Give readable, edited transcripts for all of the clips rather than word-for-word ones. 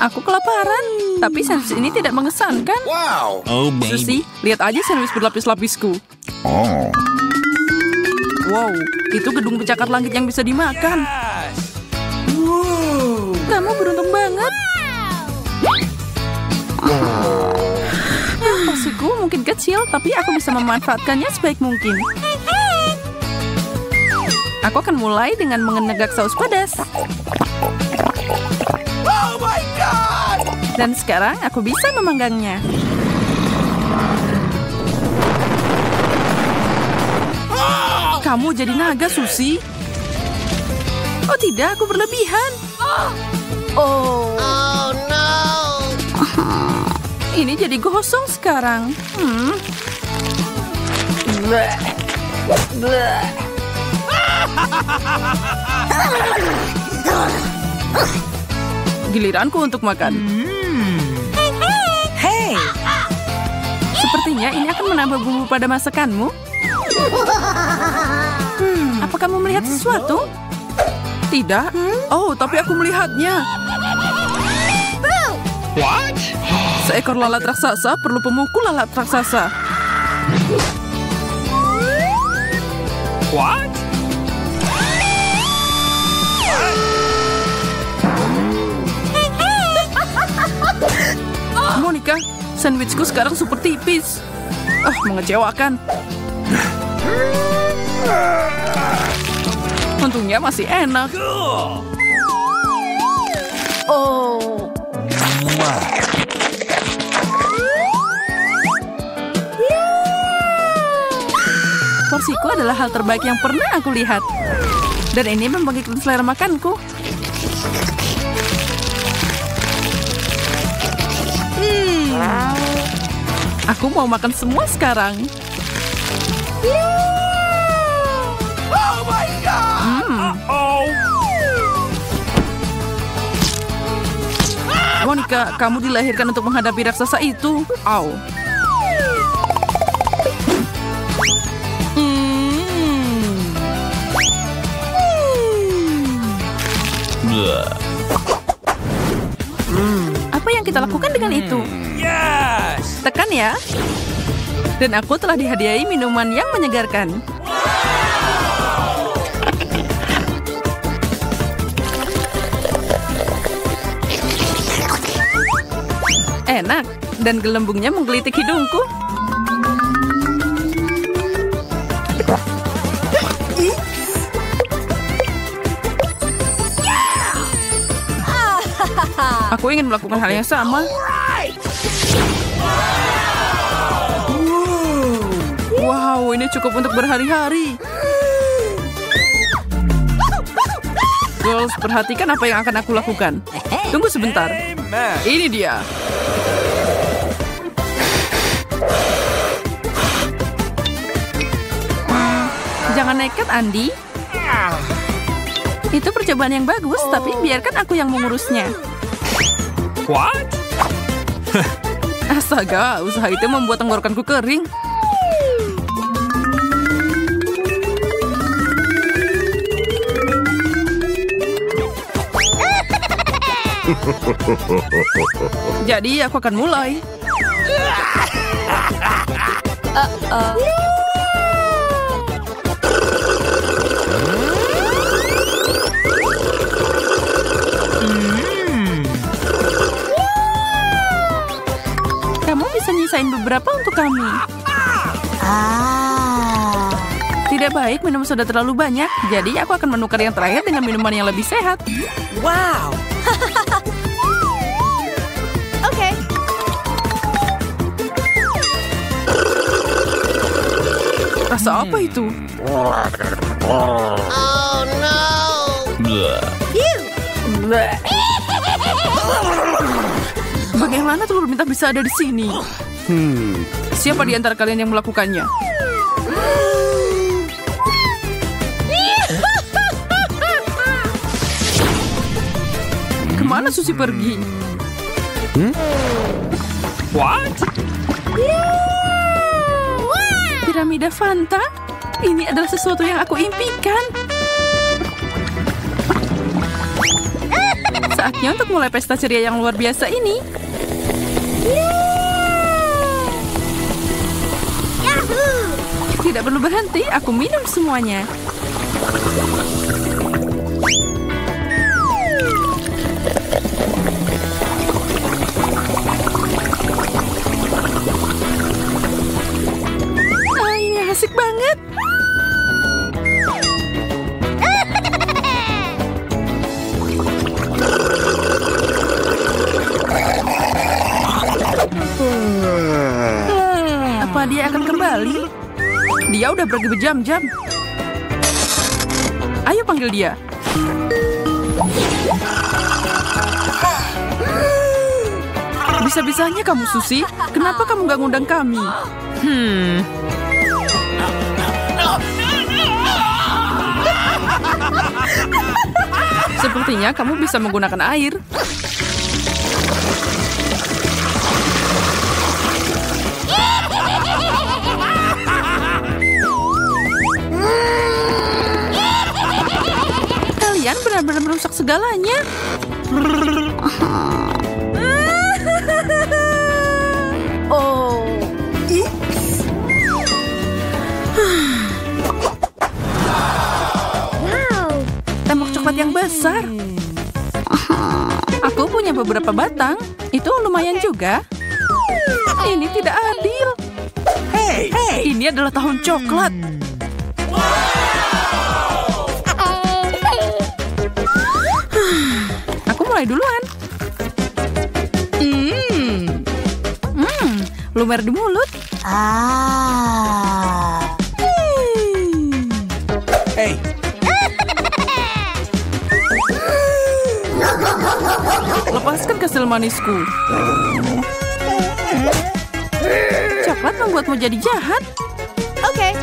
Aku kelaparan, tapi sandwich ini tidak mengesankan. Wow. Oh, baby. Susi, lihat aja sandwich berlapis-lapisku. Oh. Wow, itu gedung pencakar langit yang bisa dimakan. Kamu beruntung banget. Porsiku mungkin kecil, tapi aku bisa memanfaatkannya sebaik mungkin. Aku akan mulai dengan mengenegak saus pedas. Oh my God. Dan sekarang aku bisa memanggangnya. Kamu jadi naga, Susi. Oh tidak, aku berlebihan. Oh no. Ini jadi gosong sekarang. Bleh. Bleh. Giliranku untuk makan. Hey, Sepertinya ini akan menambah bumbu pada masakanmu. Apa kamu melihat sesuatu? Tidak. Oh, tapi aku melihatnya. What? Seekor lalat raksasa perlu pemukul lalat raksasa. What? Monica, sandwichku sekarang super tipis. Mengecewakan. Untungnya masih enak. Oh. Porsiku adalah hal terbaik yang pernah aku lihat. Dan ini membangkitkan selera makanku. Aku mau makan semua sekarang. Oh my God. Oh. Monica, kamu dilahirkan untuk menghadapi raksasa itu. Au. Apa yang kita lakukan dengan itu? Yes. Tekan ya. Dan aku telah dihadiahi minuman yang menyegarkan. Enak, dan gelembungnya menggelitik hidungku. Aku ingin melakukan hal yang sama. Wow, ini cukup untuk berhari-hari. Girls, perhatikan apa yang akan aku lakukan. Tunggu sebentar. Ini dia. Jangan nekat, Andi. Itu percobaan yang bagus, tapi biarkan aku yang mengurusnya. What? Astaga, usaha itu membuat tenggorokanku kering. Jadi aku akan mulai. Kamu bisa nyisain beberapa untuk kami. Tidak baik minum soda terlalu banyak, jadi aku akan menukar yang terakhir dengan minuman yang lebih sehat. wow. Oke. Rasa apa itu? Bleh. Bagaimana telur minta bisa ada di sini? Siapa di antara kalian yang melakukannya? Kemana Susi pergi? What? Piramida Fanta? Ini adalah sesuatu yang aku impikan. Saatnya untuk mulai pesta ceria yang luar biasa ini. Tidak perlu berhenti, aku minum semuanya. Ini asik banget. Apa dia akan kembali? Dia udah pergi berjam-jam. Ayo panggil dia. Bisa-bisanya kamu, Susi. Kenapa kamu gak ngundang kami? Sepertinya kamu bisa menggunakan air. Kalian benar-benar merusak segalanya. Oh. Tembok coklat yang besar. Aku punya beberapa batang. Itu lumayan juga. Ini tidak adil. Hey! Ini adalah tahun coklat. Aku mulai duluan. Lumer di mulut. Hey! Lepaskan kastil manisku. Coklat membuatmu jadi jahat. Oke.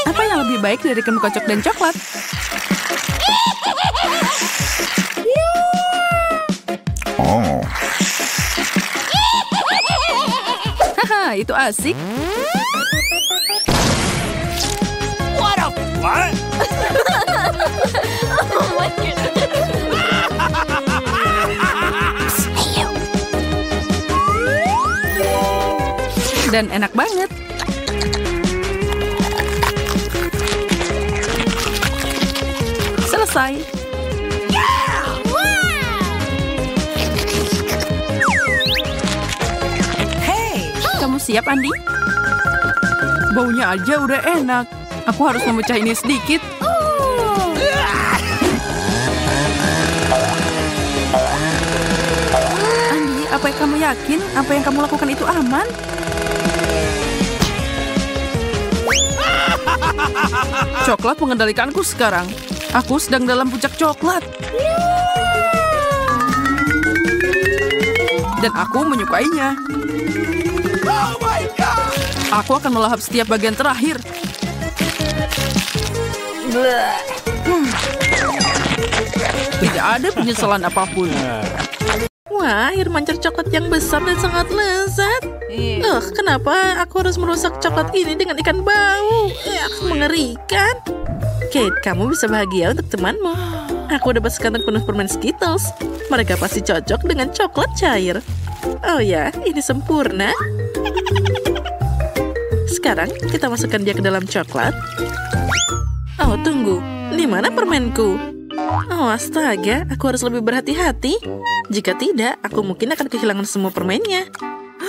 Apa yang lebih baik dari kamu kocok dan coklat? Oh. Haha, itu asik. What? Dan enak banget. Selesai. Kamu siap, Andi? Baunya aja udah enak. Aku harus memecah ini sedikit. Andi, apa yang kamu yakin? Apa yang kamu lakukan itu aman? Coklat mengendalikanku sekarang. Aku sedang dalam puncak coklat. Dan aku menyukainya. Oh my God! Aku akan melahap setiap bagian terakhir. Tidak ada penyesalan apapun. Wah, air mancur coklat yang besar dan sangat lezat. Kenapa aku harus merusak coklat ini dengan ikan bau? Mengerikan. Kate, kamu bisa bahagia untuk temanmu. Aku dapat sekantong penuh permen Skittles. Mereka pasti cocok dengan coklat cair. Oh ya, ini sempurna. Sekarang kita masukkan dia ke dalam coklat. Oh, tunggu. Di mana permenku? Oh, astaga. Aku harus lebih berhati-hati. Jika tidak, aku mungkin akan kehilangan semua permennya.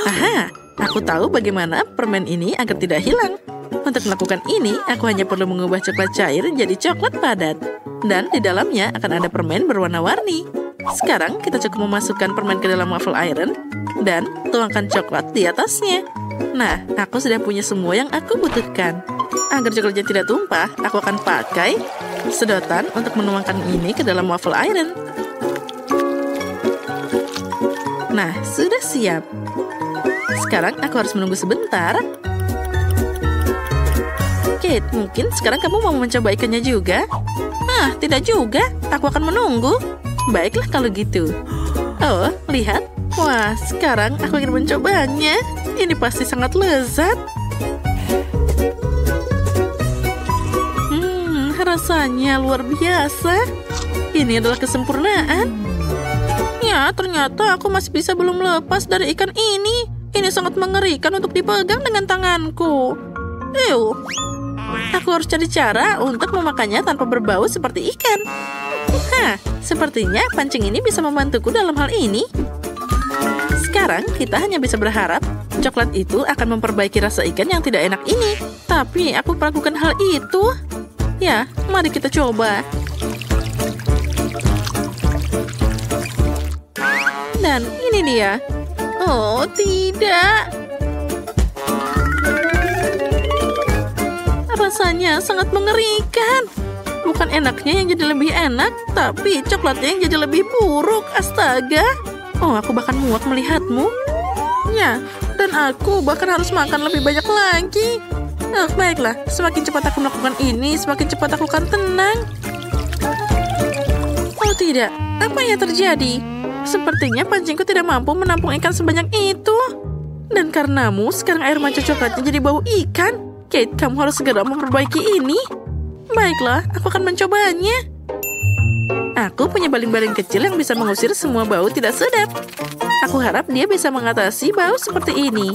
Aha, aku tahu bagaimana permen ini agar tidak hilang. Untuk melakukan ini, aku hanya perlu mengubah coklat cair jadi coklat padat. Dan di dalamnya akan ada permen berwarna-warni. Sekarang kita cukup memasukkan permen ke dalam waffle iron dan tuangkan coklat di atasnya. Nah, aku sudah punya semua yang aku butuhkan. Agar coklatnya tidak tumpah, aku akan pakai sedotan untuk menuangkan ini ke dalam waffle iron. Nah, sudah siap. Sekarang aku harus menunggu sebentar. Kate, mungkin sekarang kamu mau mencoba ikannya juga? Tidak juga. Aku akan menunggu. Baiklah kalau gitu. Oh, lihat. Wah, sekarang aku ingin mencobanya. Ini pasti sangat lezat. rasanya luar biasa. Ini adalah kesempurnaan. Ya, ternyata aku masih bisa belum lepas dari ikan ini. Ini sangat mengerikan untuk dipegang dengan tanganku. Ew. Aku harus cari cara untuk memakannya tanpa berbau seperti ikan. Hah, sepertinya pancing ini bisa membantuku dalam hal ini. Sekarang kita hanya bisa berharap coklat itu akan memperbaiki rasa ikan yang tidak enak ini. Tapi aku melakukan hal itu. Ya, mari kita coba. Dan ini dia. Oh, tidak. Rasanya sangat mengerikan. Bukan enaknya yang jadi lebih enak, tapi coklatnya yang jadi lebih buruk. Astaga. Oh, aku bahkan muak melihatmu. Ya, dan aku bahkan harus makan lebih banyak lagi. Oh, baiklah, semakin cepat aku melakukan ini, semakin cepat aku akan tenang. Oh tidak, apa yang terjadi? Sepertinya pancingku tidak mampu menampung ikan sebanyak itu. Dan karenamu, sekarang air mancur coklatnya jadi bau ikan. Kate, kamu harus segera memperbaiki ini. Baiklah, aku akan mencobanya. Aku punya baling-baling kecil yang bisa mengusir semua bau tidak sedap. Aku harap dia bisa mengatasi bau seperti ini.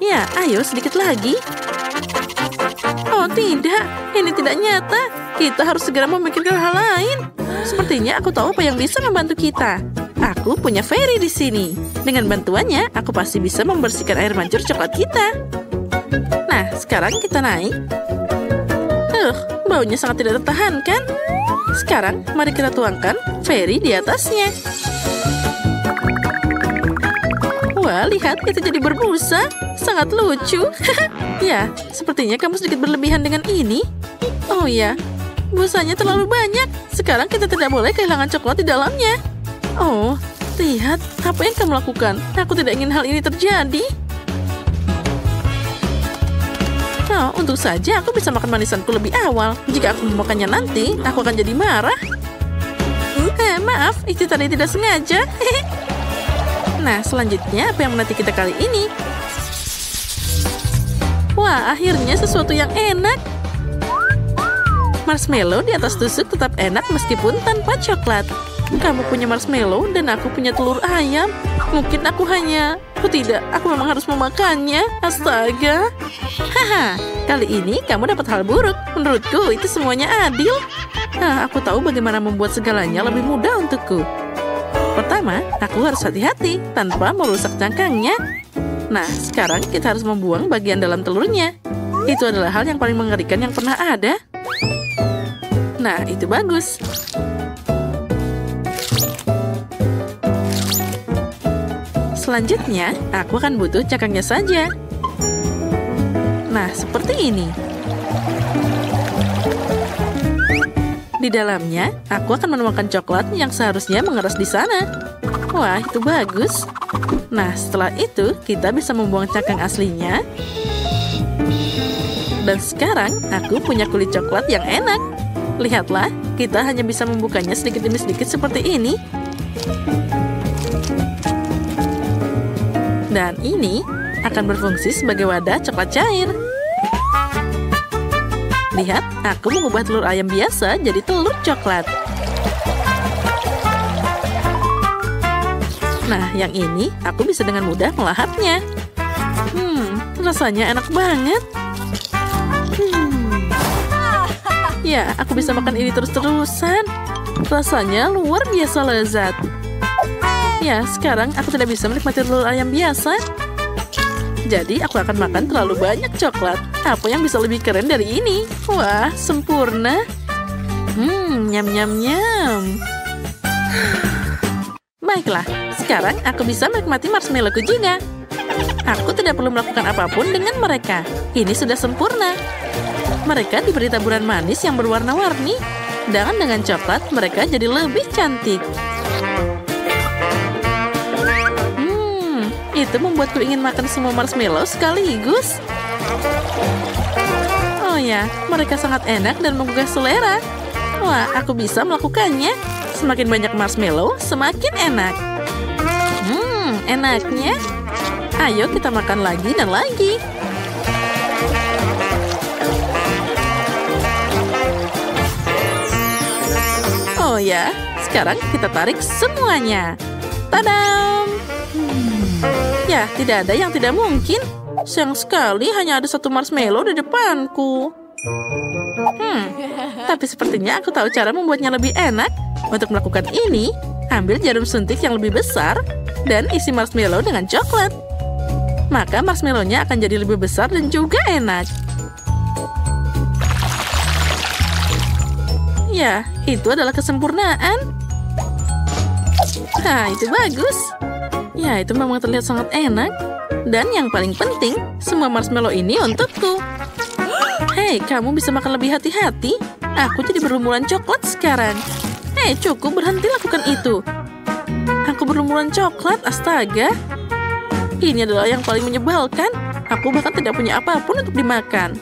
Ya, ayo sedikit lagi. Oh tidak, ini tidak nyata. Kita harus segera memikirkan hal lain. Sepertinya aku tahu apa yang bisa membantu kita. Aku punya Fairy di sini. Dengan bantuannya, aku pasti bisa membersihkan air mancur coklat kita. Nah, sekarang kita naik. Baunya sangat tidak tertahankan. Sekarang, mari kita tuangkan Fairy di atasnya. Wah, lihat, itu jadi berbusa. Sangat lucu. Ya, sepertinya kamu sedikit berlebihan dengan ini. Oh ya, busanya terlalu banyak. Sekarang kita tidak boleh kehilangan coklat di dalamnya. Oh, lihat, apa yang kamu lakukan? Aku tidak ingin hal ini terjadi. Oh, untung saja aku bisa makan manisanku lebih awal. Jika aku memakannya nanti, aku akan jadi marah. Maaf, itu tadi tidak sengaja. Nah, selanjutnya apa yang menanti kita kali ini? Wah, akhirnya sesuatu yang enak. Marshmallow di atas tusuk tetap enak meskipun tanpa coklat. Kamu punya marshmallow dan aku punya telur ayam. Mungkin aku hanya... Oh tidak, aku memang harus memakannya. Astaga. Haha, kali ini kamu dapat hal buruk. Menurutku itu semuanya adil. Aku tahu bagaimana membuat segalanya lebih mudah untukku. Pertama, aku harus hati-hati tanpa merusak cangkangnya. Nah, sekarang kita harus membuang bagian dalam telurnya. Itu adalah hal yang paling mengerikan yang pernah ada. Nah, itu bagus. Selanjutnya, aku akan butuh cangkangnya saja. Nah, seperti ini. Di dalamnya, aku akan menuangkan coklat yang seharusnya mengeras di sana. Wah, itu bagus. Nah, setelah itu, kita bisa membuang cangkang aslinya. Dan sekarang, aku punya kulit coklat yang enak. Lihatlah, kita hanya bisa membukanya sedikit demi sedikit seperti ini. Dan ini akan berfungsi sebagai wadah coklat cair. Lihat, aku mengubah telur ayam biasa jadi telur coklat. Nah, yang ini aku bisa dengan mudah melahapnya. Rasanya enak banget. Ya, aku bisa makan ini terus-terusan. Rasanya luar biasa lezat. Ya, sekarang aku tidak bisa menikmati telur ayam biasa. Jadi, aku akan makan terlalu banyak coklat. Apa yang bisa lebih keren dari ini? Wah, sempurna. Nyam-nyam-nyam. Baiklah, sekarang aku bisa menikmati marshmallowku juga. Aku tidak perlu melakukan apapun dengan mereka. Ini sudah sempurna. Mereka diberi taburan manis yang berwarna-warni. Dan dengan coklat, mereka jadi lebih cantik. Itu membuatku ingin makan semua marshmallow sekaligus. Oh ya, mereka sangat enak dan menggugah selera. Wah, aku bisa melakukannya. Semakin banyak marshmallow, semakin enak. Enaknya. Ayo kita makan lagi dan lagi. Oh ya, sekarang kita tarik semuanya. Tadam! Ya, tidak ada yang tidak mungkin. Sayang sekali hanya ada satu marshmallow di depanku. Tapi sepertinya aku tahu cara membuatnya lebih enak. Untuk melakukan ini, ambil jarum suntik yang lebih besar dan isi marshmallow dengan coklat. Maka marshmallow-nya akan jadi lebih besar dan juga enak. Ya, itu adalah kesempurnaan. Itu bagus. Ya, itu memang terlihat sangat enak. Dan yang paling penting, semua marshmallow ini untukku. Hei, kamu bisa makan lebih hati-hati. Aku jadi berlumuran coklat sekarang. Hei, cukup, berhenti lakukan itu. Aku berlumuran coklat, astaga. Ini adalah yang paling menyebalkan. Aku bahkan tidak punya apapun untuk dimakan.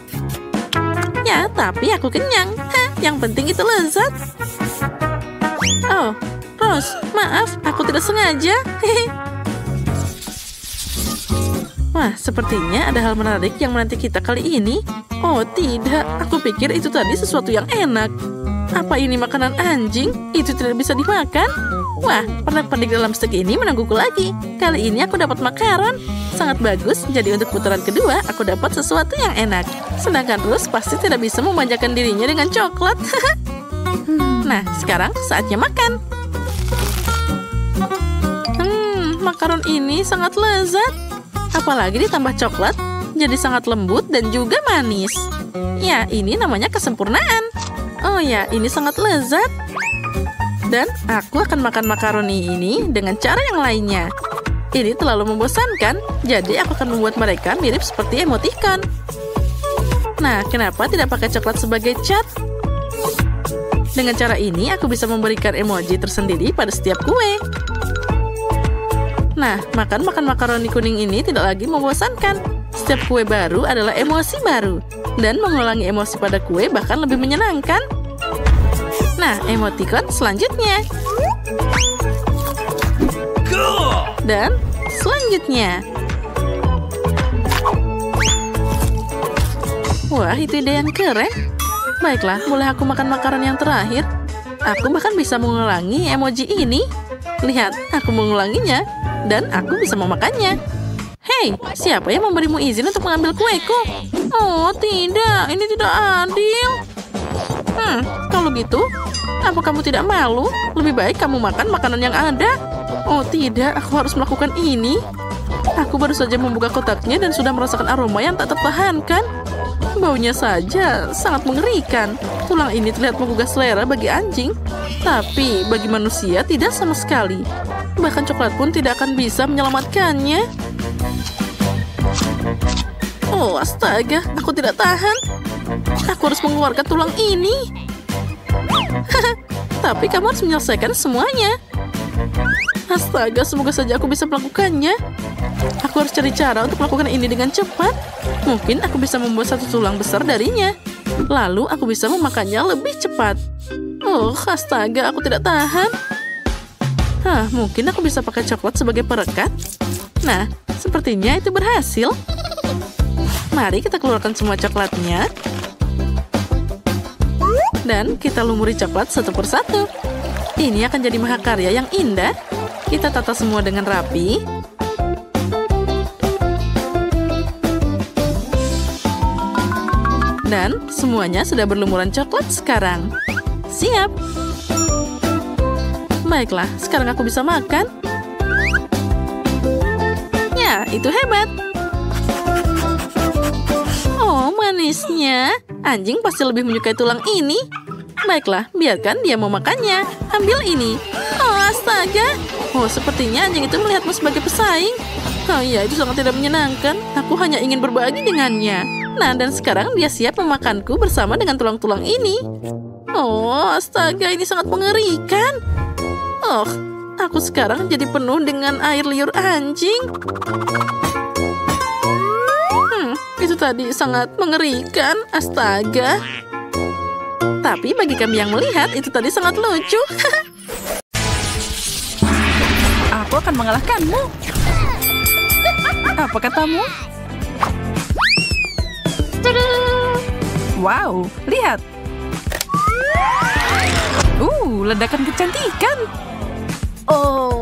Ya, tapi aku kenyang. Yang penting itu lezat. Oh, Rose, maaf, aku tidak sengaja. Wah, sepertinya ada hal menarik yang menanti kita kali ini. Oh, tidak. Aku pikir itu tadi sesuatu yang enak. Apa ini makanan anjing? Itu tidak bisa dimakan? Wah, pernak-pernik dalam stek ini menungguku lagi. Kali ini aku dapat makaron. Sangat bagus, jadi untuk putaran kedua, aku dapat sesuatu yang enak. Sedangkan Rose pasti tidak bisa memanjakan dirinya dengan coklat. Nah, sekarang saatnya makan. Makaron ini sangat lezat. Apalagi ditambah coklat, jadi sangat lembut dan juga manis. Ya, ini namanya kesempurnaan. Oh ya, ini sangat lezat. Dan aku akan makan makaroni ini dengan cara yang lainnya. Ini terlalu membosankan, jadi aku akan membuat mereka mirip seperti emoticon. Nah, kenapa tidak pakai coklat sebagai cat? Dengan cara ini, aku bisa memberikan emoji tersendiri pada setiap kue. Nah, makan makaroni kuning ini tidak lagi membosankan. Setiap kue baru adalah emosi baru. Dan mengulangi emosi pada kue bahkan lebih menyenangkan. Nah, emoticon selanjutnya. Dan selanjutnya. Wah, itu ide yang keren. Baiklah, boleh aku makan makanan yang terakhir? Aku bahkan bisa mengulangi emoji ini. Lihat, aku mengulanginya. Dan aku bisa memakannya. Hei, siapa yang memberimu izin untuk mengambil kueku? Oh, tidak. Ini tidak adil. Kalau gitu, apa kamu tidak malu? Lebih baik kamu makan makanan yang ada. Oh, tidak. Aku harus melakukan ini. Aku baru saja membuka kotaknya dan sudah merasakan aroma yang tak tertahankan. Baunya saja sangat mengerikan. Tulang ini terlihat menggugah selera bagi anjing. Tapi bagi manusia tidak sama sekali. Bahkan coklat pun tidak akan bisa menyelamatkannya. Oh, astaga. Aku tidak tahan. Aku harus mengeluarkan tulang ini. Tapi kamu harus menyelesaikan semuanya. Astaga, semoga saja aku bisa melakukannya. Aku harus cari cara untuk melakukan ini dengan cepat. Mungkin aku bisa membuat satu tulang besar darinya. Lalu aku bisa memakannya lebih cepat. Oh, astaga, aku tidak tahan. Mungkin aku bisa pakai coklat sebagai perekat. Nah, sepertinya itu berhasil. Mari kita keluarkan semua coklatnya. Dan kita lumuri coklat satu persatu. Ini akan jadi mahakarya yang indah. Kita tata semua dengan rapi. Dan semuanya sudah berlumuran coklat sekarang. Siap. Baiklah, sekarang aku bisa makan. Ya, itu hebat. Oh, manisnya. Anjing pasti lebih menyukai tulang ini. Baiklah, biarkan dia mau makannya. Ambil ini. Oh, astaga. Oh, sepertinya anjing itu melihatmu sebagai pesaing. Oh iya, itu sangat tidak menyenangkan. Aku hanya ingin berbagi dengannya. Nah, dan sekarang dia siap memakanku bersama dengan tulang-tulang ini. Oh, astaga, ini sangat mengerikan. Oh, aku sekarang jadi penuh dengan air liur anjing. Itu tadi sangat mengerikan, astaga. Tapi bagi kami yang melihat, itu tadi sangat lucu. Aku akan mengalahkanmu. Apa katamu? Wow, lihat. Ledakan kecantikan.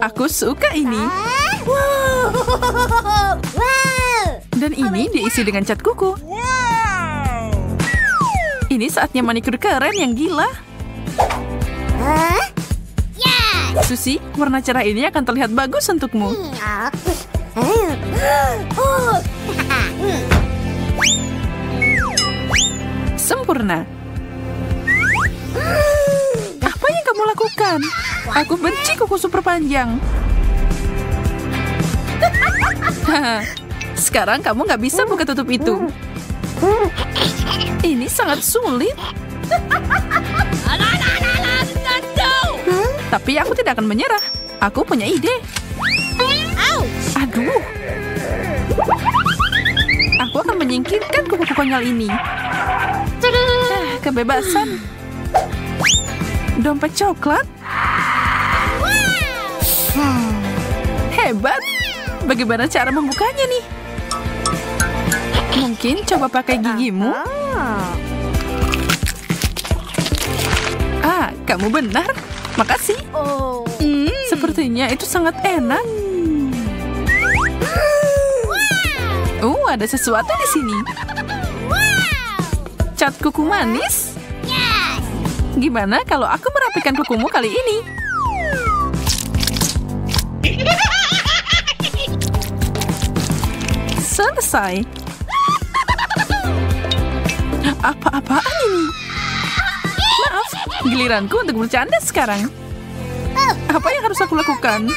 Aku suka ini. Dan ini diisi dengan cat kuku. Ini saatnya manikur keren yang gila. Susie, warna cerah ini akan terlihat bagus untukmu. Sempurna. Apa yang kamu lakukan? Aku benci kuku super panjang. Sekarang kamu nggak bisa buka tutup itu. Ini sangat sulit. Tapi aku tidak akan menyerah. Aku punya ide. Aduh. Aku akan menyingkirkan kuku konyol ini. Kebebasan. Dompet coklat. Hebat. Bagaimana cara membukanya nih? Mungkin coba pakai gigimu. Kamu benar. Makasih. Sepertinya itu sangat enak. Ada sesuatu di sini. Cat kuku manis. Gimana kalau aku merapikan kukumu kali ini? Selesai. Apa-apaan ini? Maaf, giliranku untuk bercanda sekarang. Apa yang harus aku lakukan?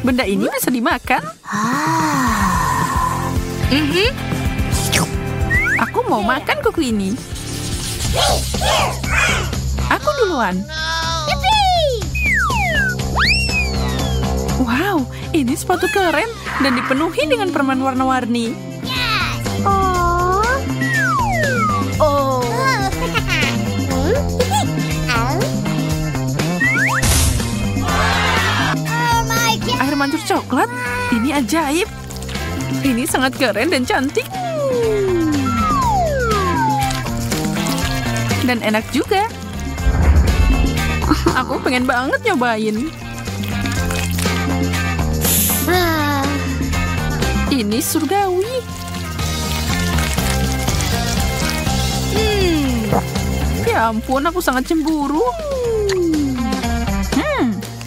Benda ini bisa dimakan. Aku mau makan kuku ini. Aku duluan. Wow, ini sepatu keren dan dipenuhi dengan permen warna-warni. Air mancur coklat, ini ajaib. Ini sangat keren dan cantik. Dan enak juga. Aku pengen banget nyobain. Ini surgawi. Ya ampun, aku sangat cemburu.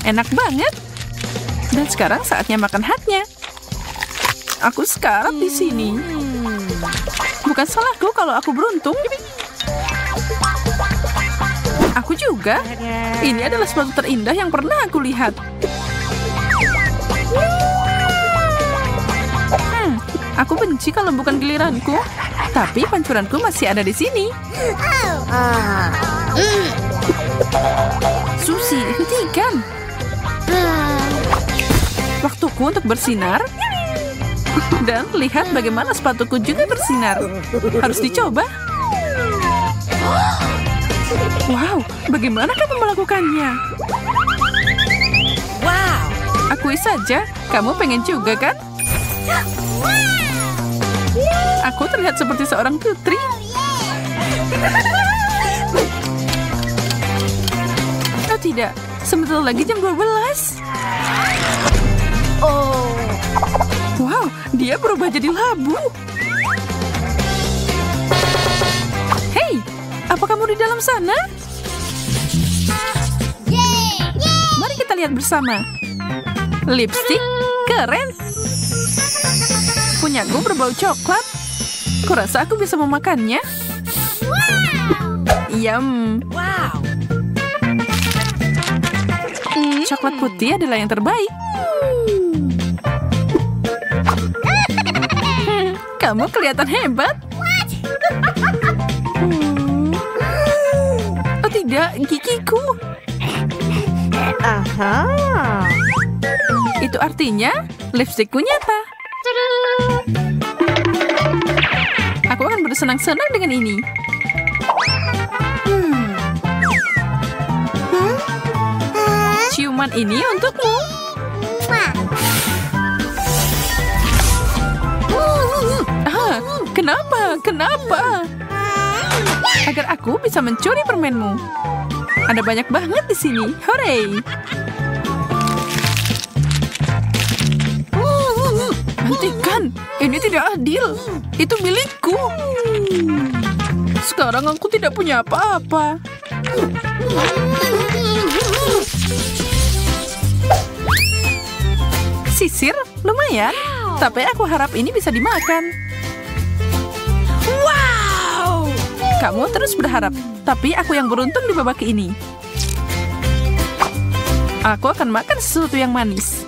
Enak banget. Dan sekarang saatnya makan haknya. Aku sekarat di sini. Bukan salahku kalau aku beruntung. Aku juga. Ini adalah sepatu terindah yang pernah aku lihat. Aku benci kalau bukan giliranku. Tapi pancuranku masih ada di sini. Susie, hentikan. Waktuku untuk bersinar. Dan lihat bagaimana sepatuku juga bersinar. Harus dicoba. Wow, bagaimana kamu melakukannya? Wow. Akui saja, kamu pengen juga kan? Aku terlihat seperti seorang putri. Oh tidak, sebentar lagi jam 12. Wow, dia berubah jadi labu. Hei, apa kamu di dalam sana? Mari kita lihat bersama. Lipstik keren. Punyaku berbau coklat. Kurasa aku bisa memakannya. Yum. Coklat putih adalah yang terbaik. Kamu kelihatan hebat. Oh tidak, gigiku. Itu artinya lipstikku nyata. Aku akan bersenang-senang dengan ini. Ciuman ini untukmu. Kenapa? agar aku bisa mencuri permenmu. Ada banyak banget di sini. Hore! Hentikan! Ini tidak adil. Itu milikku. Sekarang aku tidak punya apa-apa. Sisir, lumayan. Tapi aku harap ini bisa dimakan. Wow! Kamu terus berharap, tapi aku yang beruntung di babak ini. Aku akan makan sesuatu yang manis.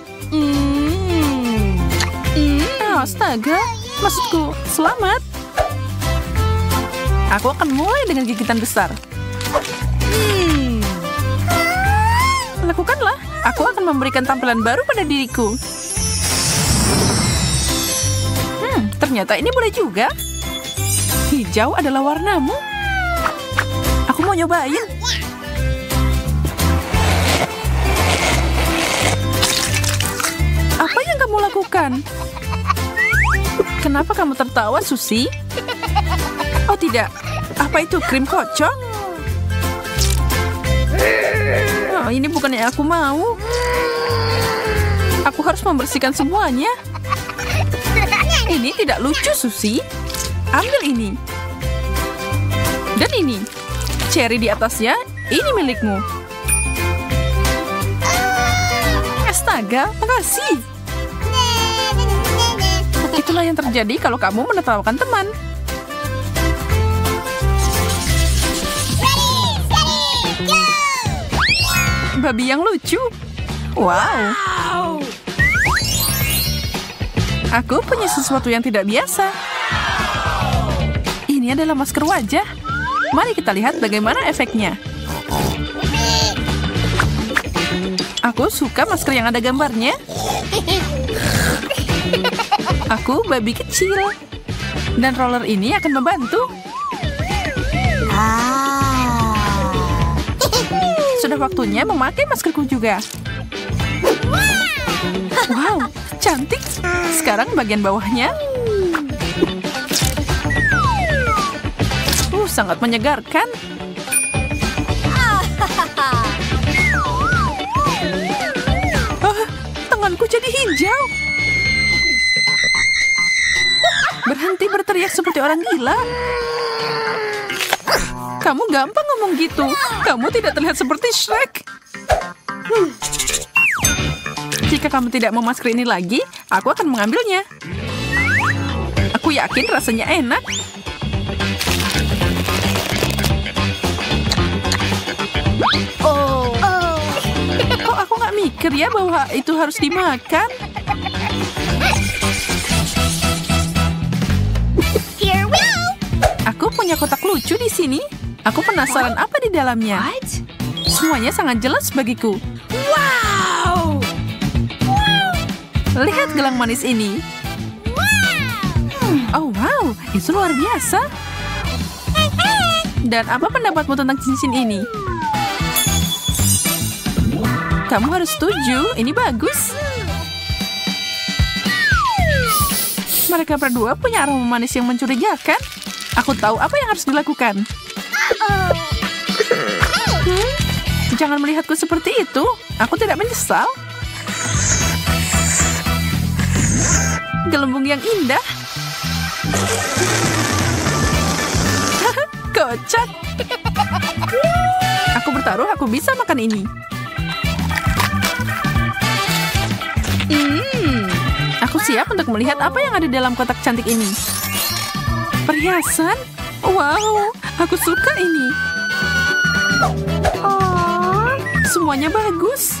Astaga, maksudku, selamat. Aku akan mulai dengan gigitan besar. Lakukanlah, aku akan memberikan tampilan baru pada diriku. Ternyata ini boleh juga. Hijau adalah warnamu. Aku mau nyobain. Apa yang kamu lakukan? Kenapa kamu tertawa, Susi? Oh tidak, apa itu krim kocok? Oh, ini bukan yang aku mau. Aku harus membersihkan semuanya. Ini tidak lucu, Susi. Ambil ini. Dan ini. Cherry di atasnya, ini milikmu. Astaga, makasih. Itulah yang terjadi kalau kamu menertawakan teman. Babi yang lucu. Wow. Aku punya sesuatu yang tidak biasa. Ini adalah masker wajah. Mari kita lihat bagaimana efeknya. Aku suka masker yang ada gambarnya. Aku babi kecil. Dan roller ini akan membantu. Sudah waktunya memakai maskerku juga. Wow, cantik. Sekarang bagian bawahnya. Sangat menyegarkan. Tanganku jadi hijau. Berhenti berteriak seperti orang gila. Kamu gampang ngomong gitu. Kamu tidak terlihat seperti Shrek. Jika kamu tidak mau masker ini lagi, aku akan mengambilnya. Aku yakin rasanya enak. Kok aku nggak mikir ya bahwa itu harus dimakan? Aku punya kotak lucu di sini. Aku penasaran apa di dalamnya. Semuanya sangat jelas bagiku. Wow! Lihat gelang manis ini. Oh wow, itu luar biasa. Dan apa pendapatmu tentang cincin ini? Kamu harus setuju, ini bagus. Mereka berdua punya aroma manis yang mencurigakan. Aku tahu apa yang harus dilakukan. Jangan melihatku seperti itu. Aku tidak menyesal. Gelembung yang indah. Kocak. Aku bertaruh aku bisa makan ini. Aku siap untuk melihat apa yang ada dalam kotak cantik ini. Perhiasan? Wow, aku suka ini. Semuanya bagus.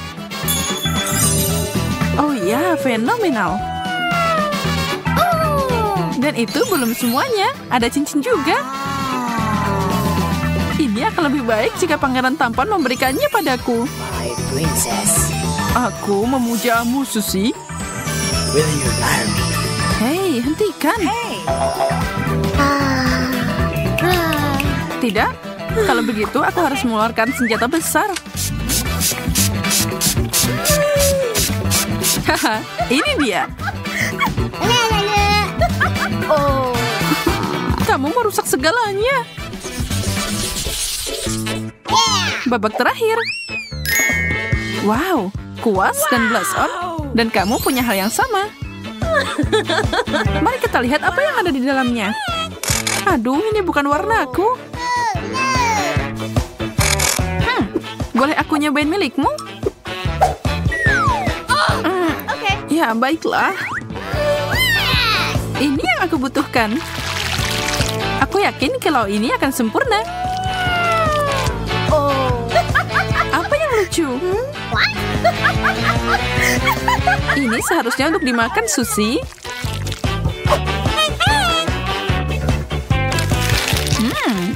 Oh ya, fenomenal. Dan itu belum semuanya. Ada cincin juga. Ini akan lebih baik jika pangeran tampan memberikannya padaku. Aku memujamu, Susi. Hei, hentikan. Tidak? Kalau begitu, aku harus mengeluarkan senjata besar. Haha, ini dia. Kamu merusak segalanya. Babak terakhir. Wow, kuas dan blush on. Dan kamu punya hal yang sama. Mari kita lihat apa yang ada di dalamnya. Aduh, ini bukan warnaku. Boleh aku nyobain milikmu? Ya, baiklah. Ini yang aku butuhkan. Aku yakin kalau ini akan sempurna. Apa yang lucu? Ini seharusnya untuk dimakan, Susie.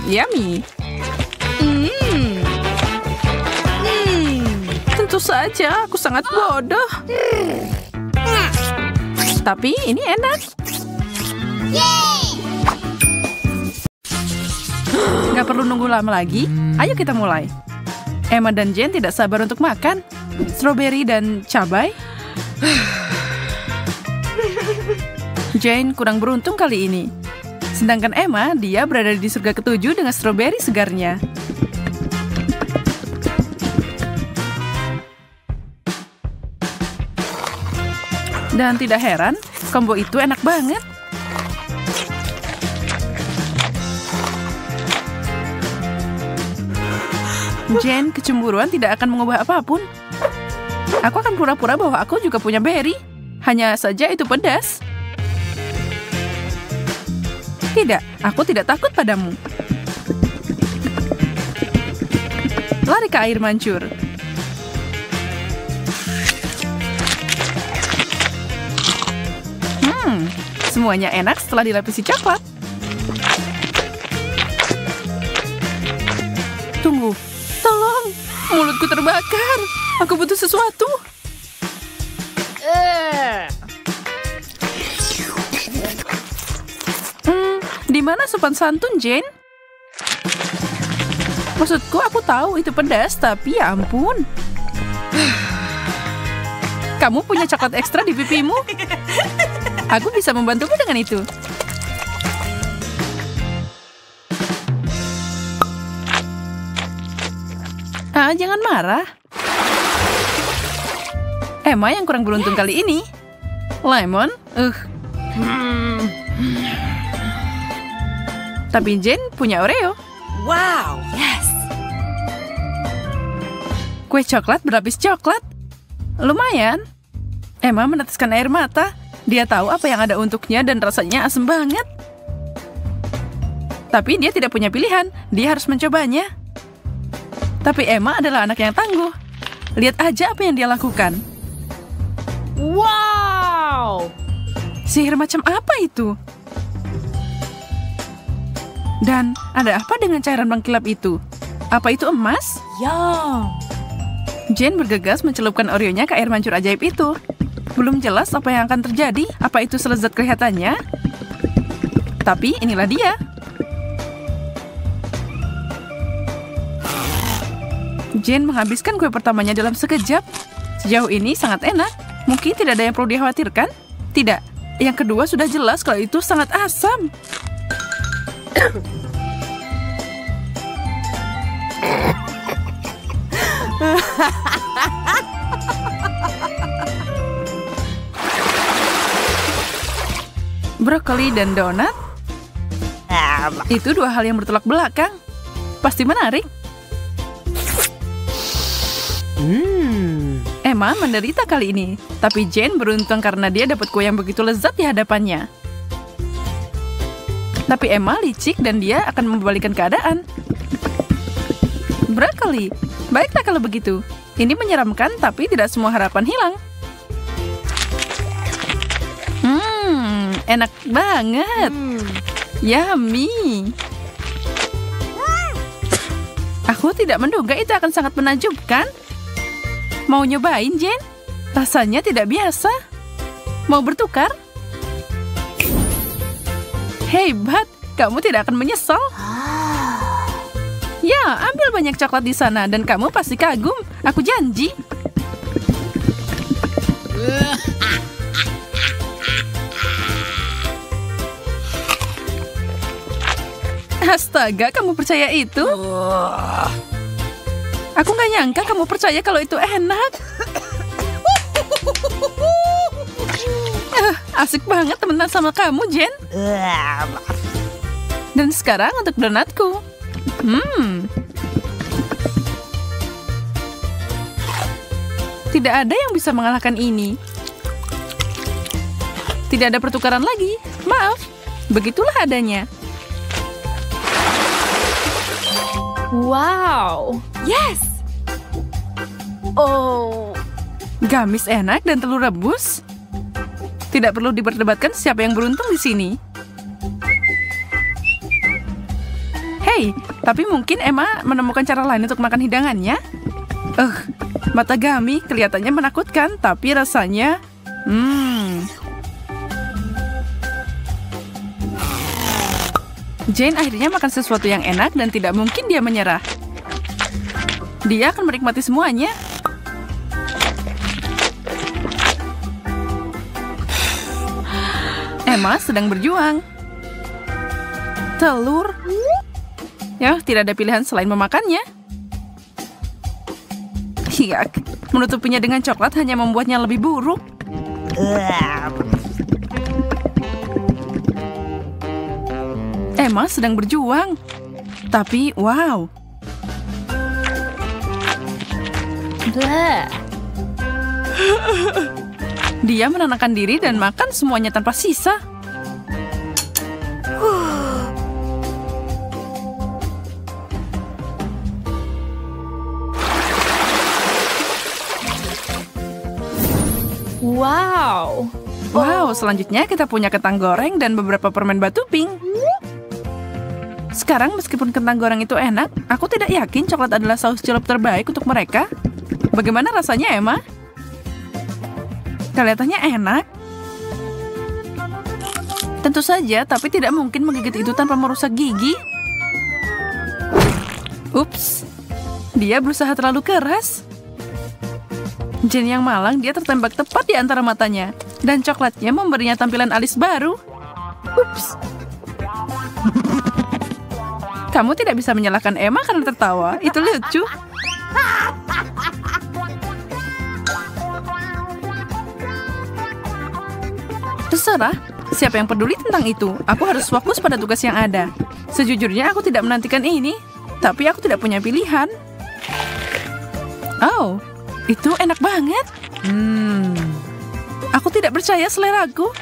Yummy. Tentu saja, aku sangat bodoh. Tapi ini enak. Gak perlu nunggu lama lagi. Ayo kita mulai. Emma dan Jane tidak sabar untuk makan. Strawberry dan cabai. Jane kurang beruntung kali ini. Sedangkan Emma, dia berada di surga ketujuh dengan strawberry segarnya. Dan tidak heran, combo itu enak banget. Jane kecemburuan tidak akan mengubah apapun. Aku akan pura-pura bahwa aku juga punya berry. Hanya saja itu pedas. Tidak, aku tidak takut padamu. Lari ke air mancur. Semuanya enak setelah dilapisi coklat. Tunggu, tolong, mulutku terbakar. Aku butuh sesuatu. Di mana sopan santun, Jane? Maksudku, aku tahu itu pedas, tapi ya ampun. Kamu punya coklat ekstra di pipimu? Aku bisa membantumu dengan itu. Jangan marah. Emma yang kurang beruntung kali ini. Lemon, Tapi Jane punya Oreo. Wow, yes. Kue coklat berlapis coklat. Lumayan. Emma meneteskan air mata. Dia tahu apa yang ada untuknya dan rasanya asem banget. Tapi dia tidak punya pilihan. Dia harus mencobanya. Tapi Emma adalah anak yang tangguh. Lihat aja apa yang dia lakukan. Wow. Sihir macam apa itu? Dan ada apa dengan cairan mengkilap itu? Apa itu emas? Yum. Jane bergegas mencelupkan Oreo-nya ke air mancur ajaib itu. Belum jelas apa yang akan terjadi. Apa itu selezat kelihatannya? Tapi inilah dia. Jane menghabiskan kue pertamanya dalam sekejap. Sejauh ini sangat enak. Mungkin tidak ada yang perlu dikhawatirkan. Tidak. Yang kedua sudah jelas kalau itu sangat asam. Brokoli dan donat? Itu dua hal yang bertolak belakang. Pasti menarik. Emma menderita kali ini, tapi Jane beruntung karena dia dapat kue yang begitu lezat di hadapannya. Tapi Emma licik dan dia akan membalikan keadaan. Brokoli, baiklah kalau begitu. Ini menyeramkan, tapi tidak semua harapan hilang. Enak banget. Yummy. Aku tidak menduga itu akan sangat menakjubkan. Mau nyobain, Jane? Rasanya tidak biasa. Mau bertukar? Hebat, kamu tidak akan menyesal. Ya, ambil banyak coklat di sana dan kamu pasti kagum. Aku janji. Astaga, kamu percaya itu? Aku nggak nyangka kamu percaya kalau itu enak. Asik banget temenan sama kamu, Jen. Dan sekarang untuk donatku. Tidak ada yang bisa mengalahkan ini. Tidak ada pertukaran lagi. Maaf, begitulah adanya. Wow. Yes. Oh. Gamis enak dan telur rebus. Tidak perlu diperdebatkan siapa yang beruntung di sini. Hei, tapi mungkin Emma menemukan cara lain untuk makan hidangannya. Mata Gami kelihatannya menakutkan, tapi rasanya... Jane akhirnya makan sesuatu yang enak dan tidak mungkin dia menyerah. Dia akan menikmati semuanya. Emma sedang berjuang. Telur. Ya, tidak ada pilihan selain memakannya. Hiak, menutupinya dengan coklat hanya membuatnya lebih buruk. Emma sedang berjuang. Tapi, wow. Dia menenangkan diri dan makan semuanya tanpa sisa. Wow. Wow, selanjutnya kita punya kentang goreng dan beberapa permen batu pink. Sekarang meskipun kentang goreng itu enak, aku tidak yakin coklat adalah saus celup terbaik untuk mereka. Bagaimana rasanya, Emma? Kelihatannya enak. Tentu saja, tapi tidak mungkin menggigit itu tanpa merusak gigi. Ups, dia berusaha terlalu keras. Jane yang malang, dia tertembak tepat di antara matanya. Dan coklatnya memberinya tampilan alis baru. Ups. Kamu tidak bisa menyalahkan Emma karena tertawa. Itu lucu. Terserah, siapa yang peduli tentang itu? Aku harus fokus pada tugas yang ada. Sejujurnya aku tidak menantikan ini, tapi aku tidak punya pilihan. Oh, itu enak banget. Aku tidak percaya seleraku.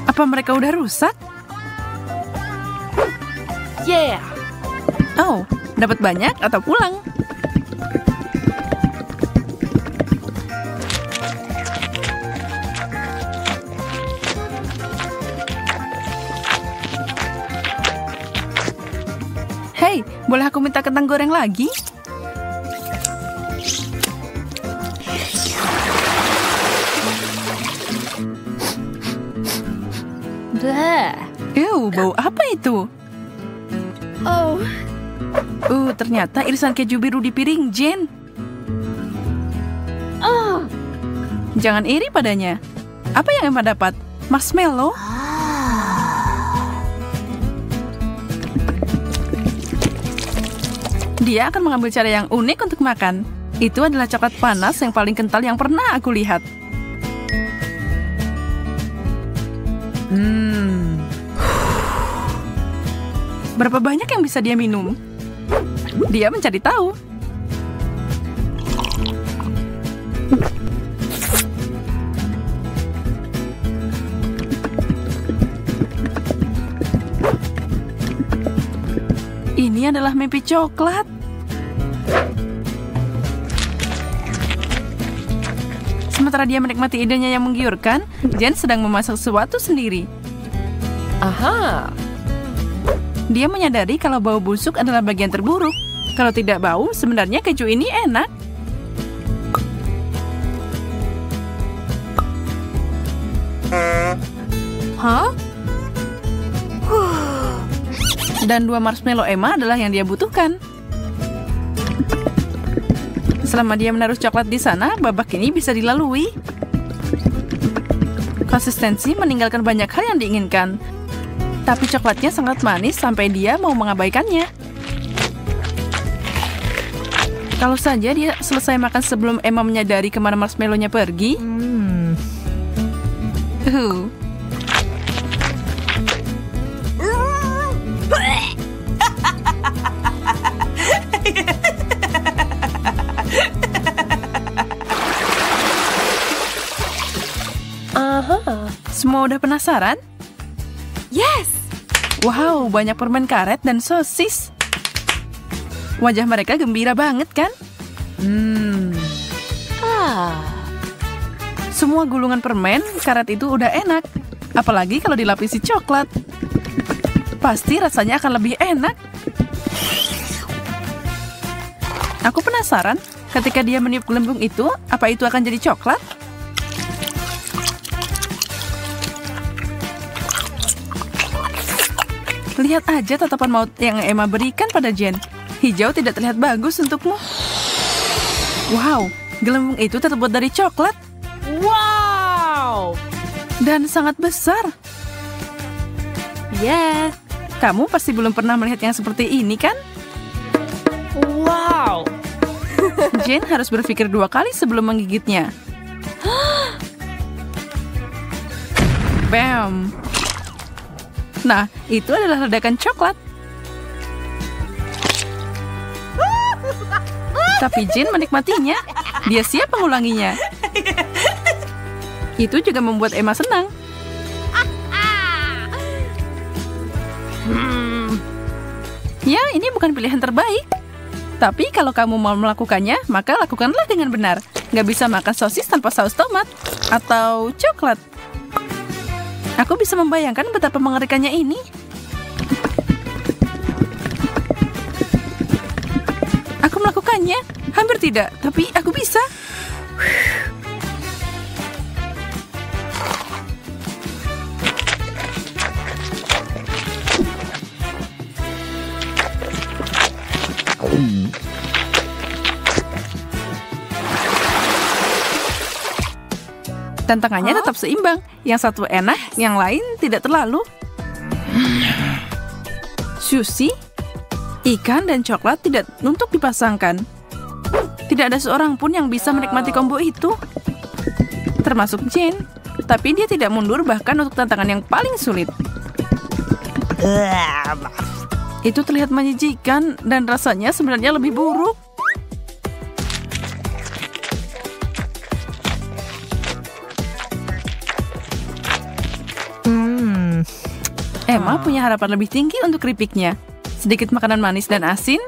Apa mereka udah rusak? Yeah. Oh, dapat banyak atau pulang? Hei, boleh aku minta kentang goreng lagi? Bau apa itu? Oh. Ternyata irisan keju biru di piring Jane. Jangan iri padanya. Apa yang Emma dapat? Marshmallow? Dia akan mengambil cara yang unik untuk makan. Itu adalah coklat panas yang paling kental yang pernah aku lihat. Berapa banyak yang bisa dia minum? Dia mencari tahu. Ini adalah mimpi coklat. Sementara dia menikmati idenya yang menggiurkan, Jen sedang memasak sesuatu sendiri. Aha. Dia menyadari kalau bau busuk adalah bagian terburuk. Kalau tidak bau, sebenarnya keju ini enak. Hah? Dan 2 marshmallow Emma adalah yang dia butuhkan. Selama dia menaruh coklat di sana, babak ini bisa dilalui. Konsistensi meninggalkan banyak hal yang diinginkan. Tapi coklatnya sangat manis sampai dia mau mengabaikannya. Kalau saja dia selesai makan sebelum Emma menyadari kemana marshmallow-nya pergi. Semua udah penasaran? Yes! Wow, banyak permen karet dan sosis. Wajah mereka gembira banget kan? Semua gulungan permen karet itu udah enak. Apalagi kalau dilapisi coklat. Pasti rasanya akan lebih enak. Aku penasaran, ketika dia meniup gelembung itu, apa itu akan jadi coklat? Lihat aja tatapan maut yang Emma berikan pada Jen. Hijau tidak terlihat bagus untukmu. Wow, gelembung itu terbuat dari coklat. Wow! Dan sangat besar. Yes! Kamu pasti belum pernah melihat yang seperti ini, kan? Wow! Jen harus berpikir 2 kali sebelum menggigitnya. Bam! Nah, itu adalah ledakan coklat. Tapi Jen menikmatinya. Dia siap mengulanginya. Itu juga membuat Emma senang. Ya, ini bukan pilihan terbaik. Tapi kalau kamu mau melakukannya, maka lakukanlah dengan benar. Nggak bisa makan sosis tanpa saus tomat. Atau coklat. Aku bisa membayangkan betapa mengerikannya ini. Aku melakukannya. Hampir tidak, tapi aku bisa. Tantangannya tetap seimbang. Yang satu enak, yang lain tidak terlalu. Sushi, ikan, dan coklat tidak untuk dipasangkan. Tidak ada seorang pun yang bisa menikmati combo itu. Termasuk Jane. Tapi dia tidak mundur bahkan untuk tantangan yang paling sulit. Itu terlihat menjijikan dan rasanya sebenarnya lebih buruk. Emma punya harapan lebih tinggi untuk keripiknya. Sedikit makanan manis dan asin.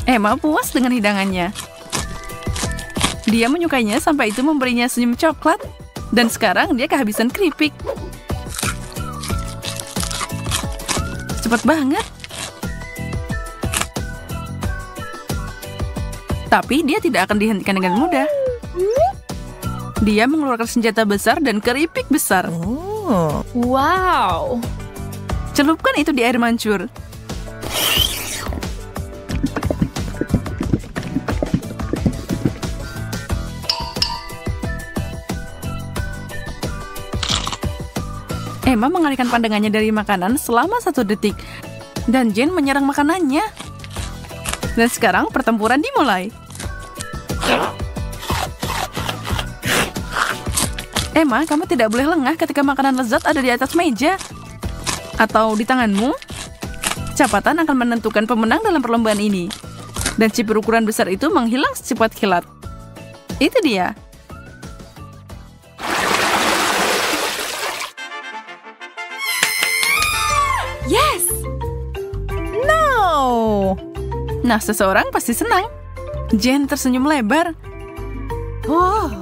Emma puas dengan hidangannya. Dia menyukainya sampai itu memberinya senyum coklat. Dan sekarang dia kehabisan keripik. Cepat banget. Tapi dia tidak akan dihentikan dengan mudah. Dia mengeluarkan senjata besar dan keripik besar. Wow! Celupkan itu di air mancur. Emma mengalihkan pandangannya dari makanan selama 1 detik. Dan Jane menyerang makanannya. Dan sekarang pertempuran dimulai. Emma, kamu tidak boleh lengah ketika makanan lezat ada di atas meja. Atau di tanganmu. Kecepatan akan menentukan pemenang dalam perlombaan ini. Dan chip berukuran besar itu menghilang secepat kilat. Itu dia. Yes! No! Nah, seseorang pasti senang. Jane tersenyum lebar.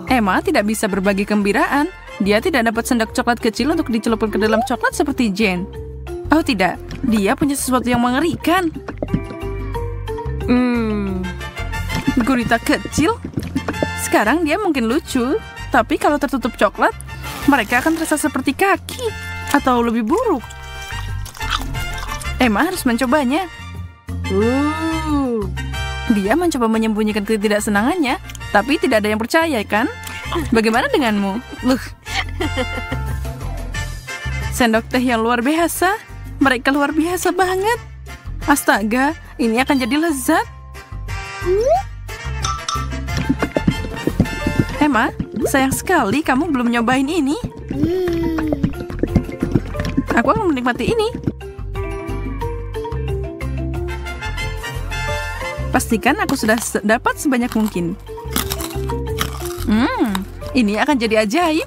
Emma tidak bisa berbagi kegembiraan. Dia tidak dapat sendok coklat kecil untuk dicelupkan ke dalam coklat seperti Jane. Oh tidak, dia punya sesuatu yang mengerikan. Gurita kecil. Sekarang dia mungkin lucu, tapi kalau tertutup coklat, mereka akan terasa seperti kaki. Atau lebih buruk. Emma harus mencobanya. Dia mencoba menyembunyikan ketidaksenangannya, tapi tidak ada yang percaya, kan? Bagaimana denganmu? Sendok teh yang luar biasa. Mereka luar biasa banget. Astaga, ini akan jadi lezat. Emma, sayang sekali kamu belum nyobain ini. Aku akan menikmati ini. Pastikan aku sudah dapat sebanyak mungkin. Ini akan jadi ajaib.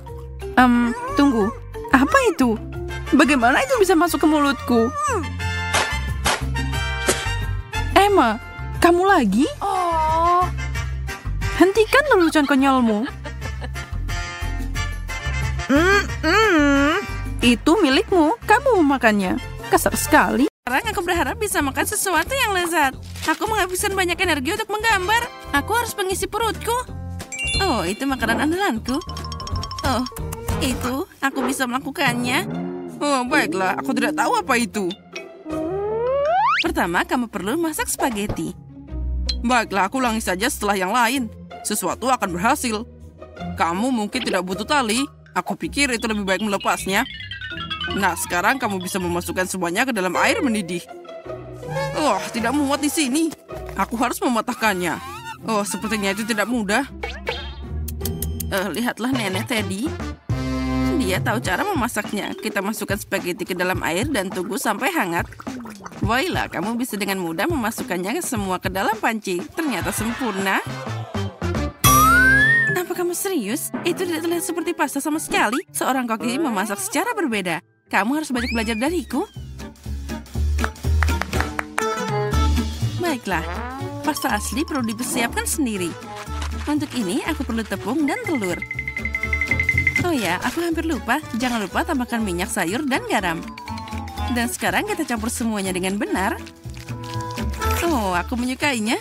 Tunggu, apa itu? Bagaimana itu bisa masuk ke mulutku? Emma, kamu lagi? Hentikan lelucon konyolmu. Itu milikmu, kamu memakannya. Kasar sekali. Sekarang aku berharap bisa makan sesuatu yang lezat. Aku menghabiskan banyak energi untuk menggambar. Aku harus mengisi perutku. Oh, itu makanan andalanku. Oh, itu aku bisa melakukannya. Oh, baiklah, aku tidak tahu apa itu. Pertama, kamu perlu masak spaghetti. Baiklah, aku ulangi saja setelah yang lain. Sesuatu akan berhasil. Kamu mungkin tidak butuh tali. Aku pikir itu lebih baik melepasnya. Nah, sekarang kamu bisa memasukkan semuanya ke dalam air mendidih. Oh, tidak muat di sini. Aku harus mematahkannya. Oh, sepertinya itu tidak mudah. Lihatlah nenek Teddy. Dia tahu cara memasaknya. Kita masukkan spaghetti ke dalam air dan tunggu sampai hangat. Voila, kamu bisa dengan mudah memasukkannya semua ke dalam panci. Ternyata sempurna. Apa kamu serius? Itu tidak terlihat seperti pasta sama sekali. Seorang koki memasak secara berbeda. Kamu harus banyak belajar dariku. Baiklah, pasta asli perlu dipersiapkan sendiri. Untuk ini, aku perlu tepung dan telur. Oh ya, aku hampir lupa. Jangan lupa tambahkan minyak sayur dan garam. Dan sekarang kita campur semuanya dengan benar. Oh, aku menyukainya.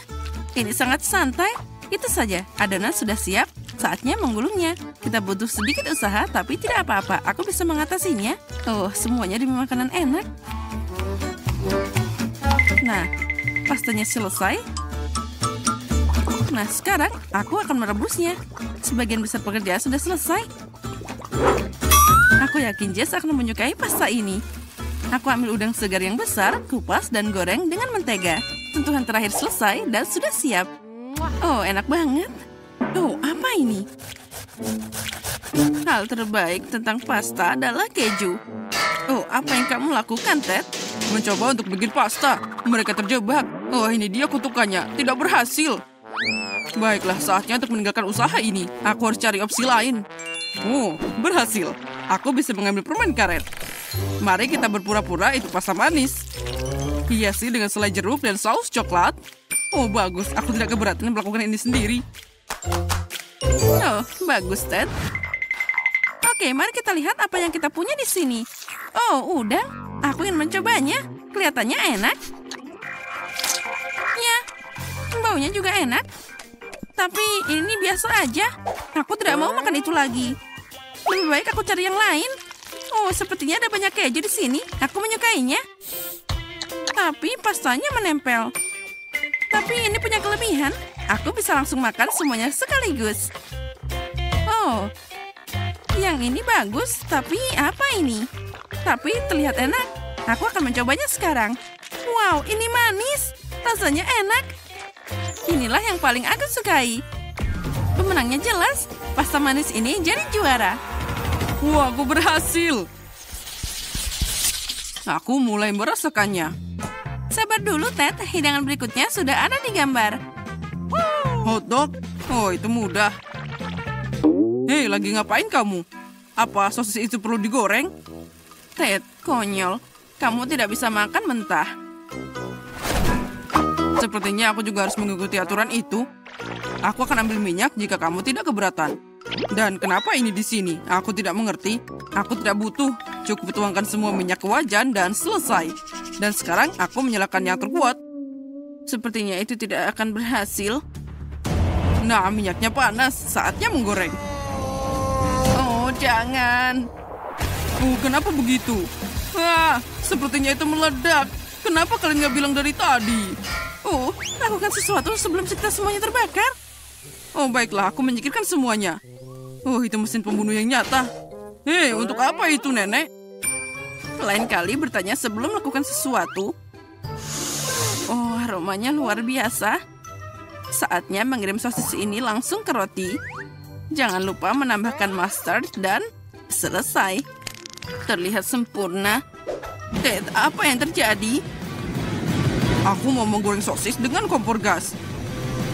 Ini sangat santai. Itu saja, adonan sudah siap. Saatnya menggulungnya. Kita butuh sedikit usaha, tapi tidak apa-apa. Aku bisa mengatasinya. Oh, semuanya demi makanan enak. Nah, pastanya selesai. Nah, sekarang aku akan merebusnya. Sebagian besar pekerjaan sudah selesai. Aku yakin Jess akan menyukai pasta ini. Aku ambil udang segar yang besar, kupas, dan goreng dengan mentega. Sentuhan terakhir selesai dan sudah siap. Oh, enak banget. Oh, apa ini? Hal terbaik tentang pasta adalah keju. Oh, apa yang kamu lakukan, Ted? Mencoba untuk bikin pasta. Mereka terjebak. Oh, ini dia kutukannya. Tidak berhasil. Baiklah, saatnya untuk meninggalkan usaha ini. Aku harus cari opsi lain. Oh, berhasil. Aku bisa mengambil permen karet. Mari kita berpura-pura itu pasta manis. Hiasi dengan selai jeruk dan saus coklat. Oh, bagus. Aku tidak keberatan melakukan ini sendiri. Oh, bagus, Ted. Oke, mari kita lihat apa yang kita punya di sini. Oh, udang. Aku ingin mencobanya. Kelihatannya enak. Ya, baunya juga enak. Tapi ini biasa aja. Aku tidak mau makan itu lagi. Lebih baik aku cari yang lain. Oh, sepertinya ada banyak keju di sini. Aku menyukainya. Tapi pastanya menempel. Tapi ini punya kelebihan. Aku bisa langsung makan semuanya sekaligus. Oh, yang ini bagus. Tapi apa ini? Tapi terlihat enak. Aku akan mencobanya sekarang. Wow, ini manis. Rasanya enak. Inilah yang paling aku sukai. Pemenangnya jelas. Pasta manis ini jadi juara. Wah, aku berhasil. Aku mulai merasakannya. Sabar dulu, Ted. Hidangan berikutnya sudah ada di gambar. Hotdog? Oh, itu mudah. Hei, lagi ngapain kamu? Apa sosis itu perlu digoreng? Ted, konyol. Kamu tidak bisa makan mentah. Sepertinya aku juga harus mengikuti aturan itu. Aku akan ambil minyak jika kamu tidak keberatan. Dan kenapa ini di sini? Aku tidak mengerti. Aku tidak butuh. Cukup tuangkan semua minyak ke wajan dan selesai. Dan sekarang aku menyalakan yang terkuat. Sepertinya itu tidak akan berhasil. Nah, minyaknya panas. Saatnya menggoreng. Oh, jangan. Kenapa begitu? Wah, sepertinya itu meledak. Kenapa kalian nggak bilang dari tadi? Oh, lakukan sesuatu sebelum kita semuanya terbakar. Oh, baiklah, aku menyingkirkan semuanya. Oh, itu mesin pembunuh yang nyata. Hei, untuk apa itu, Nenek? Lain kali bertanya sebelum melakukan sesuatu. Oh, aromanya luar biasa. Saatnya mengirim sosis ini langsung ke roti. Jangan lupa menambahkan mustard dan selesai. Terlihat sempurna. Ted, apa yang terjadi? Aku mau menggoreng sosis dengan kompor gas.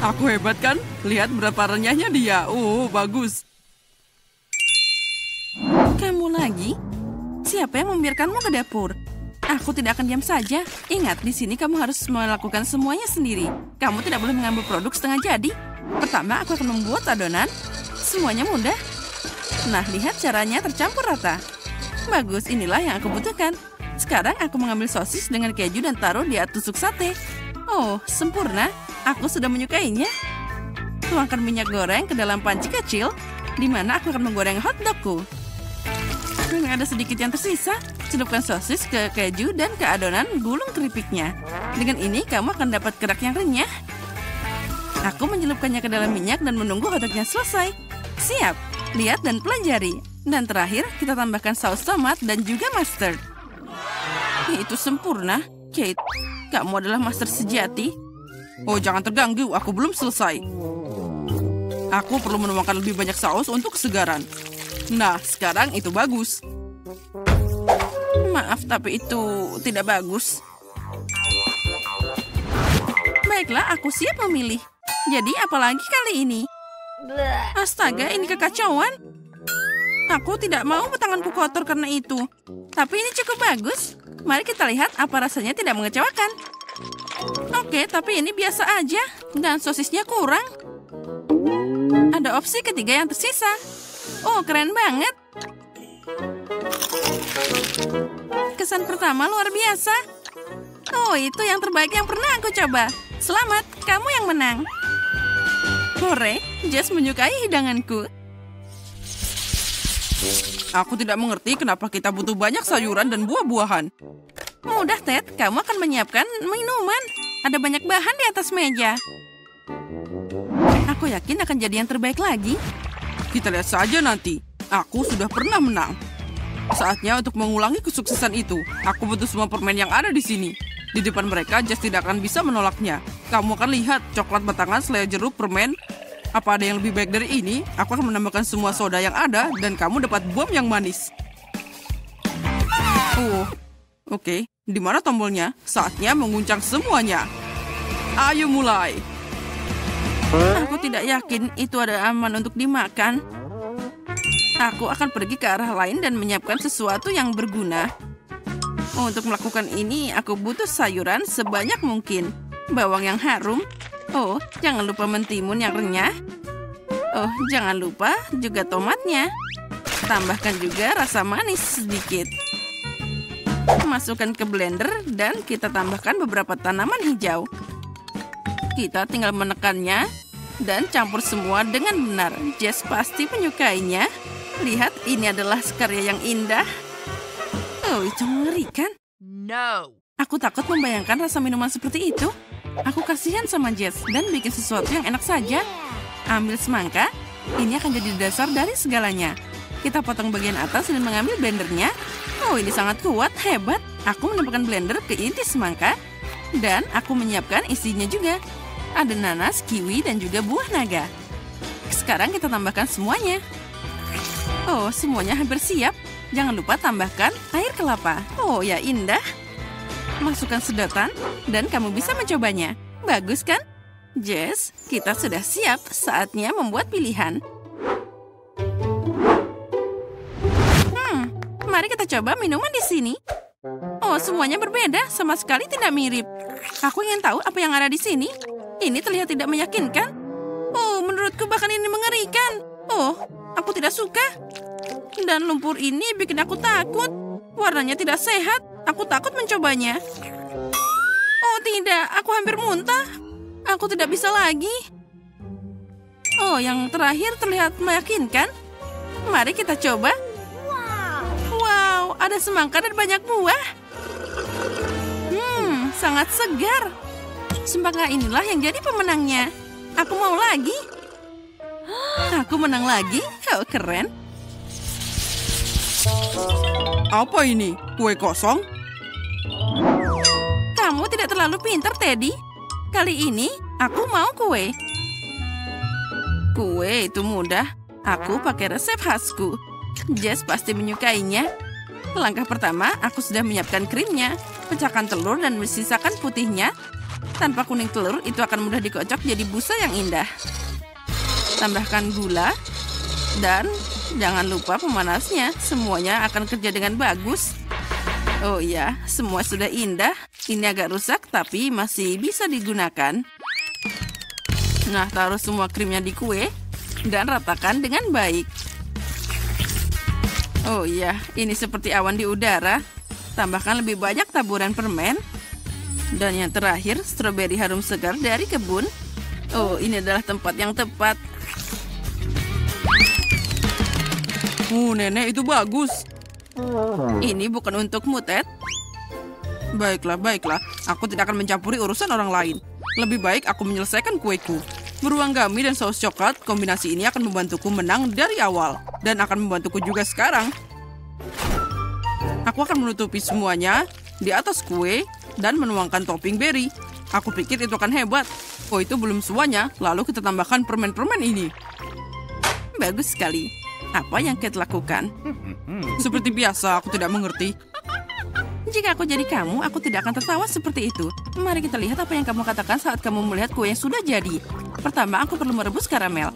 Aku hebat kan? Lihat berapa renyahnya dia. Oh, bagus. Kamu lagi? Siapa yang membiarkanmu ke dapur? Aku tidak akan diam saja. Ingat, di sini kamu harus melakukan semuanya sendiri. Kamu tidak boleh mengambil produk setengah jadi. Pertama, aku akan membuat adonan. Semuanya mudah. Nah, lihat caranya tercampur rata. Bagus, inilah yang aku butuhkan. Sekarang aku mengambil sosis dengan keju dan taruh di atas tusuk sate. Oh, sempurna. Aku sudah menyukainya. Tuangkan minyak goreng ke dalam panci kecil, di mana aku akan menggoreng hotdogku. Ada sedikit yang tersisa. Celupkan sosis ke keju dan ke adonan gulung keripiknya. Dengan ini kamu akan dapat kerak yang renyah. Aku mencelupkannya ke dalam minyak dan menunggu hotdognya selesai. Siap, lihat dan pelajari. Dan terakhir, kita tambahkan saus tomat dan juga mustard. Itu sempurna. Kate, kamu adalah master sejati. Oh, jangan terganggu, aku belum selesai. Aku perlu menuangkan lebih banyak saus untuk kesegaran. Nah, sekarang itu bagus. Maaf, tapi itu tidak bagus. Baiklah, aku siap memilih. Jadi, apalagi kali ini? Astaga, ini kekacauan. Aku tidak mau tanganku kotor karena itu. Tapi ini cukup bagus. Mari kita lihat apa rasanya tidak mengecewakan. Oke, tapi ini biasa aja. Dan sosisnya kurang. Ada opsi ketiga yang tersisa. Oh, keren banget. Kesan pertama luar biasa. Oh, itu yang terbaik yang pernah aku coba. Selamat, kamu yang menang. Hore, Jess menyukai hidanganku. Aku tidak mengerti kenapa kita butuh banyak sayuran dan buah-buahan. Mudah, Ted. Kamu akan menyiapkan minuman. Ada banyak bahan di atas meja. Aku yakin akan jadi yang terbaik lagi. Kita lihat saja nanti. Aku sudah pernah menang. Saatnya untuk mengulangi kesuksesan itu. Aku butuh semua permen yang ada di sini. Di depan mereka, Jess tidak akan bisa menolaknya. Kamu akan lihat coklat batangan selai jeruk permen. Apa ada yang lebih baik dari ini? Aku akan menambahkan semua soda yang ada dan kamu dapat bom yang manis. Oh, oke. Di mana tombolnya? Saatnya menguncang semuanya. Ayo mulai. Aku tidak yakin itu ada aman untuk dimakan. Aku akan pergi ke arah lain dan menyiapkan sesuatu yang berguna. Untuk melakukan ini, aku butuh sayuran sebanyak mungkin. Bawang yang harum. Oh, jangan lupa mentimun yang renyah. Oh, jangan lupa juga tomatnya. Tambahkan juga rasa manis sedikit. Masukkan ke blender dan kita tambahkan beberapa tanaman hijau. Kita tinggal menekannya dan campur semua dengan benar. Jess pasti menyukainya. Lihat, ini adalah karya yang indah. Oh, itu mengerikan. No. Aku takut membayangkan rasa minuman seperti itu. Aku kasihan sama Jess dan bikin sesuatu yang enak saja. Ambil semangka. Ini akan jadi dasar dari segalanya. Kita potong bagian atas dan mengambil blendernya. Oh, ini sangat kuat, hebat. Aku menambahkan blender ke inti semangka. Dan aku menyiapkan isinya juga. Ada nanas, kiwi, dan juga buah naga. Sekarang kita tambahkan semuanya. Oh, semuanya hampir siap. Jangan lupa tambahkan air kelapa. Oh, ya indah. Masukkan sedotan, dan kamu bisa mencobanya. Bagus kan? Jess, kita sudah siap. Saatnya membuat pilihan. Mari kita coba minuman di sini. Oh, semuanya berbeda. Sama sekali tidak mirip. Aku ingin tahu apa yang ada di sini. Ini terlihat tidak meyakinkan. Oh, menurutku bahkan ini mengerikan. Oh, aku tidak suka. Dan lumpur ini bikin aku takut. Warnanya tidak sehat. Aku takut mencobanya. Oh tidak, aku hampir muntah. Aku tidak bisa lagi. Oh, yang terakhir terlihat meyakinkan. Mari kita coba. Wow, ada semangka dan banyak buah. Sangat segar. Semangka inilah yang jadi pemenangnya. Aku mau lagi. Aku menang lagi. Oh, keren. Apa ini? Kue kosong? Kamu tidak terlalu pintar, Teddy. Kali ini, aku mau kue. Kue itu mudah. Aku pakai resep khasku. Jess pasti menyukainya. Langkah pertama, aku sudah menyiapkan krimnya. Pecahkan telur dan sisakan putihnya. Tanpa kuning telur, itu akan mudah dikocok jadi busa yang indah. Tambahkan gula. Dan jangan lupa pemanasnya. Semuanya akan kerja dengan bagus. Oh iya, semua sudah indah. Ini agak rusak, tapi masih bisa digunakan. Nah, taruh semua krimnya di kue. Dan ratakan dengan baik. Oh iya, ini seperti awan di udara. Tambahkan lebih banyak taburan permen. Dan yang terakhir, stroberi harum segar dari kebun. Oh, ini adalah tempat yang tepat. Nenek, itu bagus. Ini bukan untukmu, Ted. Baiklah. Aku tidak akan mencampuri urusan orang lain. Lebih baik aku menyelesaikan kueku. Beruang gummy dan saus coklat, kombinasi ini akan membantuku menang dari awal. Dan akan membantuku juga sekarang. Aku akan menutupi semuanya di atas kue dan menuangkan topping berry. Aku pikir itu akan hebat. Oh, itu belum semuanya. Lalu kita tambahkan permen-permen ini. Bagus sekali. Apa yang Kate lakukan? Seperti biasa, aku tidak mengerti. Jika aku jadi kamu, aku tidak akan tertawa seperti itu. Mari kita lihat apa yang kamu katakan saat kamu melihat kue yang sudah jadi. Pertama, aku perlu merebus karamel.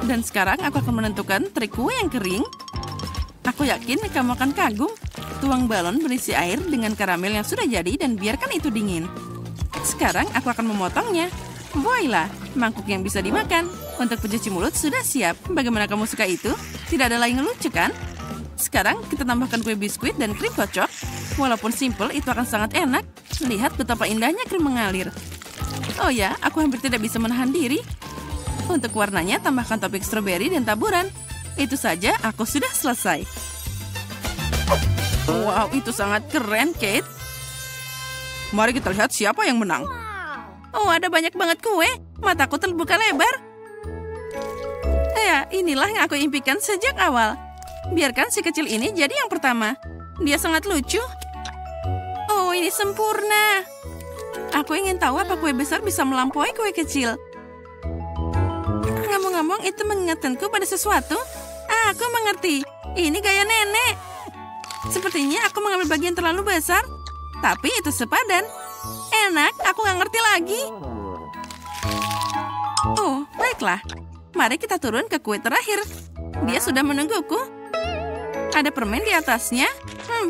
Dan sekarang aku akan menentukan trik kue yang kering. Aku yakin kamu akan kagum. Tuang balon berisi air dengan karamel yang sudah jadi dan biarkan itu dingin. Sekarang aku akan memotongnya. Voila, mangkuk yang bisa dimakan. Untuk pencuci mulut sudah siap. Bagaimana kamu suka itu? Tidak ada lain yang lucu, kan? Sekarang kita tambahkan kue biskuit dan krim kocok. Walaupun simple, itu akan sangat enak. Lihat betapa indahnya krim mengalir. Oh ya, aku hampir tidak bisa menahan diri. Untuk warnanya, tambahkan topping stroberi dan taburan. Itu saja, aku sudah selesai. Wow, itu sangat keren, Kate. Mari kita lihat siapa yang menang. Oh, ada banyak banget kue. Mataku terbuka lebar. Ya, inilah yang aku impikan sejak awal. Biarkan si kecil ini jadi yang pertama. Dia sangat lucu. Oh, ini sempurna. Aku ingin tahu apa kue besar bisa melampaui kue kecil. Ngomong-ngomong, itu mengingatkanku pada sesuatu. Aku mengerti. Ini gaya nenek. Sepertinya aku mengambil bagian terlalu besar. Tapi itu sepadan. Enak, aku nggak ngerti lagi. Oh, baiklah. Mari kita turun ke kue terakhir. Dia sudah menungguku. Ada permen di atasnya.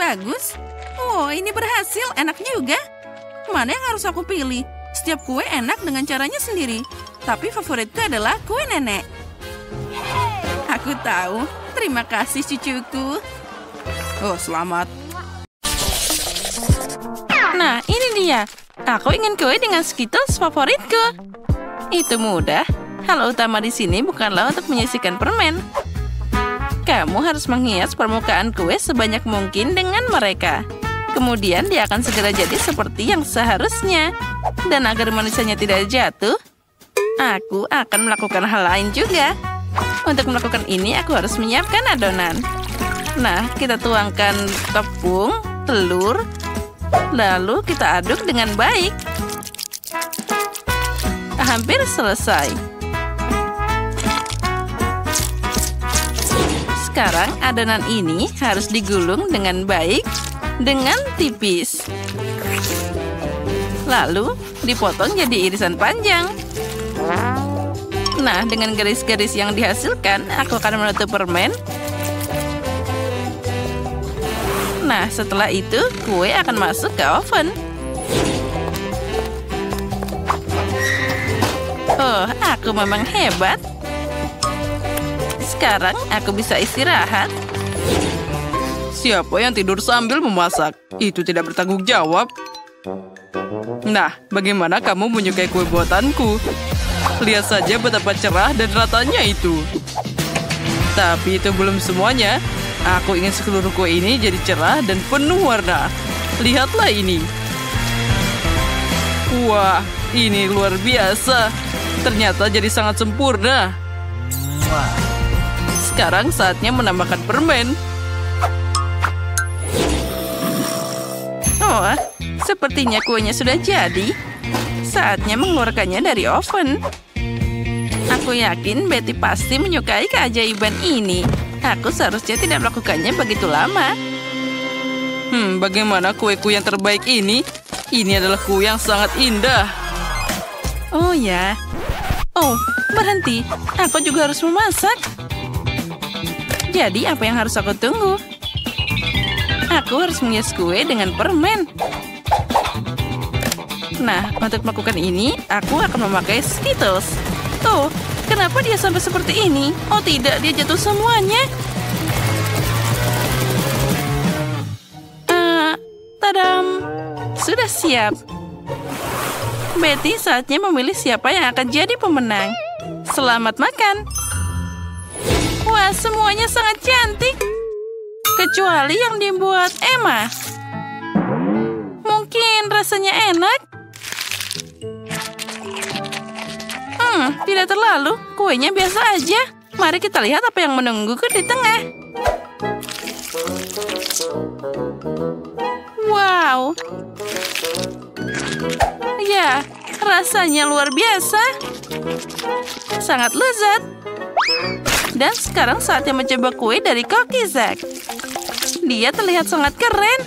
Bagus. Oh, ini berhasil. Enak juga. Mana yang harus aku pilih? Setiap kue enak dengan caranya sendiri. Tapi favoritku adalah kue nenek. Aku tahu. Terima kasih, cucuku. Oh, selamat. Nah, ini dia. Aku ingin kue dengan Skittles favoritku. Itu mudah. Hal utama di sini bukanlah untuk menyisihkan permen. Kamu harus menghias permukaan kue sebanyak mungkin dengan mereka. Kemudian dia akan segera jadi seperti yang seharusnya. Dan agar manisnya tidak jatuh, aku akan melakukan hal lain juga. Untuk melakukan ini, aku harus menyiapkan adonan. Nah, kita tuangkan tepung, telur, lalu kita aduk dengan baik. Hampir selesai. Sekarang adonan ini harus digulung dengan baik, dengan tipis. Lalu dipotong jadi irisan panjang. Nah, dengan garis-garis yang dihasilkan, aku akan menutup permen. Nah, setelah itu, kue akan masuk ke oven. Oh, aku memang hebat. Sekarang aku bisa istirahat. Siapa yang tidur sambil memasak? Itu tidak bertanggung jawab. Nah, bagaimana kamu menyukai kue buatanku? Lihat saja betapa cerah dan ratanya itu. Tapi itu belum semuanya. Aku ingin seluruh kue ini jadi cerah dan penuh warna. Lihatlah ini. Wah, ini luar biasa. Ternyata jadi sangat sempurna. Sekarang saatnya menambahkan permen. Oh, sepertinya kuenya sudah jadi. Saatnya mengeluarkannya dari oven. Aku yakin Betty pasti menyukai keajaiban ini. Aku seharusnya tidak melakukannya begitu lama. Bagaimana kueku yang terbaik ini? Ini adalah kue yang sangat indah. Oh ya. Oh, berhenti. Aku juga harus memasak. Jadi apa yang harus aku tunggu? Aku harus menghias kue dengan permen. Nah, untuk melakukan ini, aku akan memakai Skittles. Oh, kenapa dia sampai seperti ini? Oh tidak, dia jatuh semuanya. Tadam! Sudah siap. Betty saatnya memilih siapa yang akan jadi pemenang. Selamat makan. Wah, semuanya sangat cantik. Kecuali yang dibuat Emma. Mungkin rasanya enak. Tidak terlalu. Kuenya biasa aja. Mari kita lihat apa yang menungguku di tengah. Wow. Ya, rasanya luar biasa. Sangat lezat. Dan sekarang saatnya mencoba kue dari Cookie Zack. Dia terlihat sangat keren.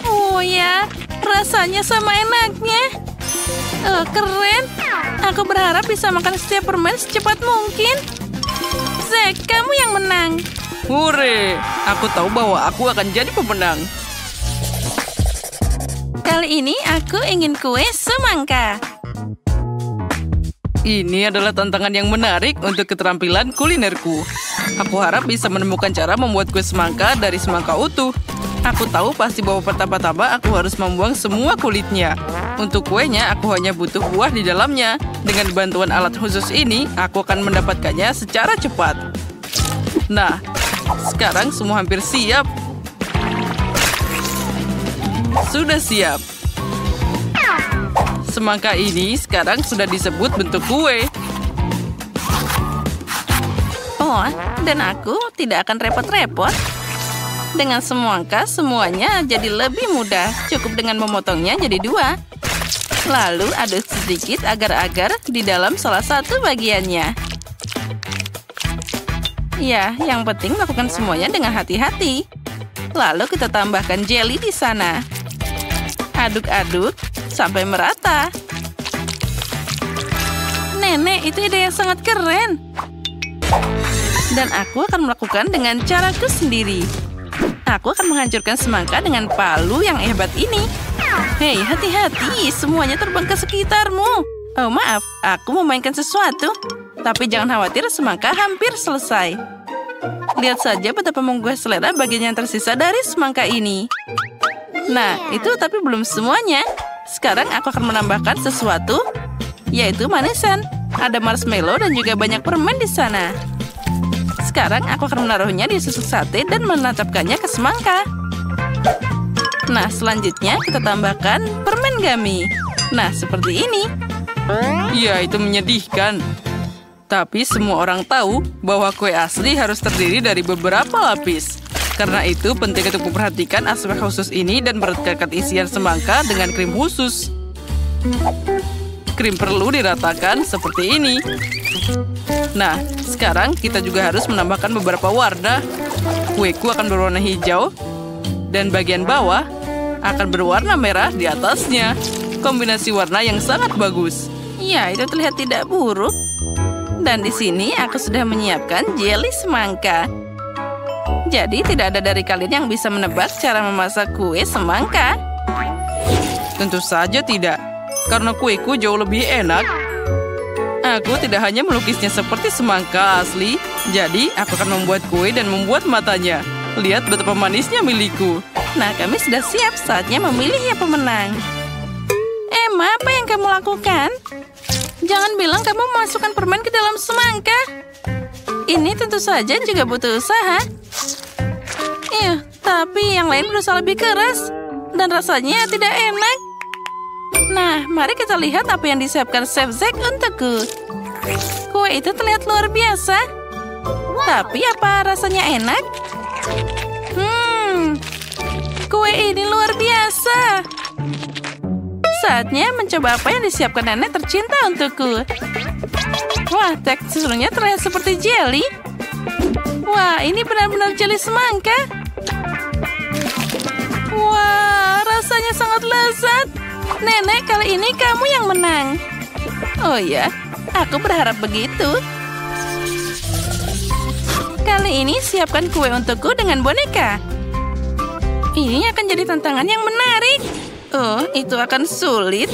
Oh ya, rasanya sama enaknya. Keren. Aku berharap bisa makan setiap permen secepat mungkin. Zack, kamu yang menang. Hore! Aku tahu bahwa aku akan jadi pemenang. Kali ini aku ingin kue semangka. Ini adalah tantangan yang menarik untuk keterampilan kulinerku. Aku harap bisa menemukan cara membuat kue semangka dari semangka utuh. Aku tahu pasti bahwa pertama-tama aku harus membuang semua kulitnya. Untuk kuenya, aku hanya butuh buah di dalamnya. Dengan bantuan alat khusus ini, aku akan mendapatkannya secara cepat. Nah, sekarang semua hampir siap. Sudah siap. Semangka ini sekarang sudah disebut bentuk kue. Oh, dan aku tidak akan repot-repot. Dengan semangka, semuanya jadi lebih mudah. Cukup dengan memotongnya jadi 2. Lalu aduk sedikit agar-agar di dalam salah satu bagiannya. Ya, yang penting lakukan semuanya dengan hati-hati. Lalu kita tambahkan jelly di sana. Aduk-aduk sampai merata. Nenek, itu ide yang sangat keren. Dan aku akan melakukan dengan caraku sendiri. Aku akan menghancurkan semangka dengan palu yang hebat ini. Hei, hati-hati, semuanya terbang ke sekitarmu. Oh, maaf, aku memainkan sesuatu. Tapi jangan khawatir, semangka hampir selesai. Lihat saja betapa menggugah selera bagian yang tersisa dari semangka ini. Nah, itu tapi belum semuanya. Sekarang aku akan menambahkan sesuatu, yaitu manisan. Ada marshmallow dan juga banyak permen di sana. Sekarang aku akan menaruhnya di susu sate dan menancapkannya ke semangka. Nah, selanjutnya kita tambahkan permen gummy. Nah, seperti ini. Ya, itu menyedihkan. Tapi semua orang tahu bahwa kue asli harus terdiri dari beberapa lapis. Karena itu penting untuk memperhatikan aspek khusus ini dan merekatkan isian semangka dengan krim khusus. Krim perlu diratakan seperti ini. Nah, sekarang kita juga harus menambahkan beberapa warna. Kueku akan berwarna hijau dan bagian bawah akan berwarna merah di atasnya. Kombinasi warna yang sangat bagus. Ya, itu terlihat tidak buruk. Dan di sini aku sudah menyiapkan jelly semangka. Jadi tidak ada dari kalian yang bisa menebak cara memasak kue semangka. Tentu saja tidak, karena kueku jauh lebih enak. Aku tidak hanya melukisnya seperti semangka asli, jadi aku akan membuat kue dan membuat matanya. Lihat betapa manisnya milikku. Nah, kami sudah siap, saatnya memilih yang pemenang. Emma, apa yang kamu lakukan? Jangan bilang kamu memasukkan permen ke dalam semangka. Ini tentu saja juga butuh usaha. Tapi yang lain berusaha lebih keras. Dan rasanya tidak enak. Nah, mari kita lihat apa yang disiapkan Chef Zack untukku. Kue itu terlihat luar biasa. Tapi apa rasanya enak? ini luar biasa. Saatnya mencoba apa yang disiapkan nenek tercinta untukku. Wah, teksturnya terlihat seperti jelly. Wah, ini benar-benar jelly semangka. Wah, rasanya sangat lezat. Nenek, kali ini kamu yang menang. Oh ya, aku berharap begitu. Kali ini siapkan kue untukku dengan boneka. Ini akan jadi tantangan yang menarik. Oh, itu akan sulit.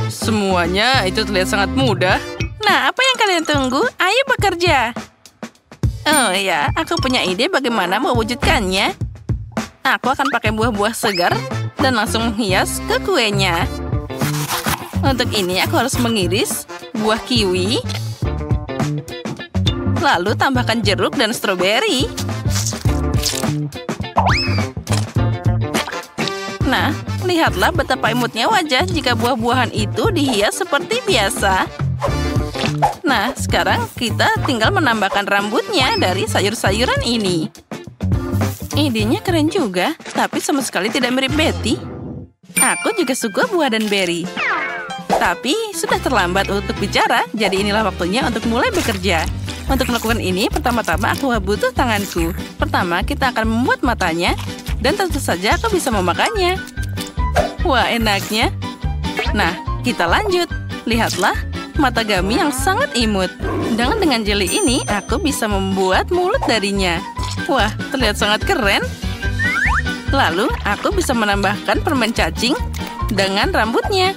Semuanya itu terlihat sangat mudah. Nah, apa yang kalian tunggu? Ayo bekerja. Oh ya, aku punya ide bagaimana mewujudkannya. Aku akan pakai buah-buah segar dan langsung menghias ke kuenya. Untuk ini aku harus mengiris buah kiwi. Lalu tambahkan jeruk dan stroberi. Nah, lihatlah betapa imutnya wajah jika buah-buahan itu dihias seperti biasa. Nah, sekarang kita tinggal menambahkan rambutnya dari sayur-sayuran ini. Idenya keren juga, tapi sama sekali tidak mirip Betty. Aku juga suka buah dan beri. Tapi sudah terlambat untuk bicara, jadi inilah waktunya untuk mulai bekerja. Untuk melakukan ini, pertama-tama aku butuh tanganku. Pertama, kita akan membuat matanya, dan tentu saja aku bisa memakannya. Wah, enaknya. Nah, kita lanjut. Lihatlah, mata Gummy yang sangat imut. Dengan jelly ini, aku bisa membuat mulut darinya. Wah, terlihat sangat keren. Lalu, aku bisa menambahkan permen cacing dengan rambutnya.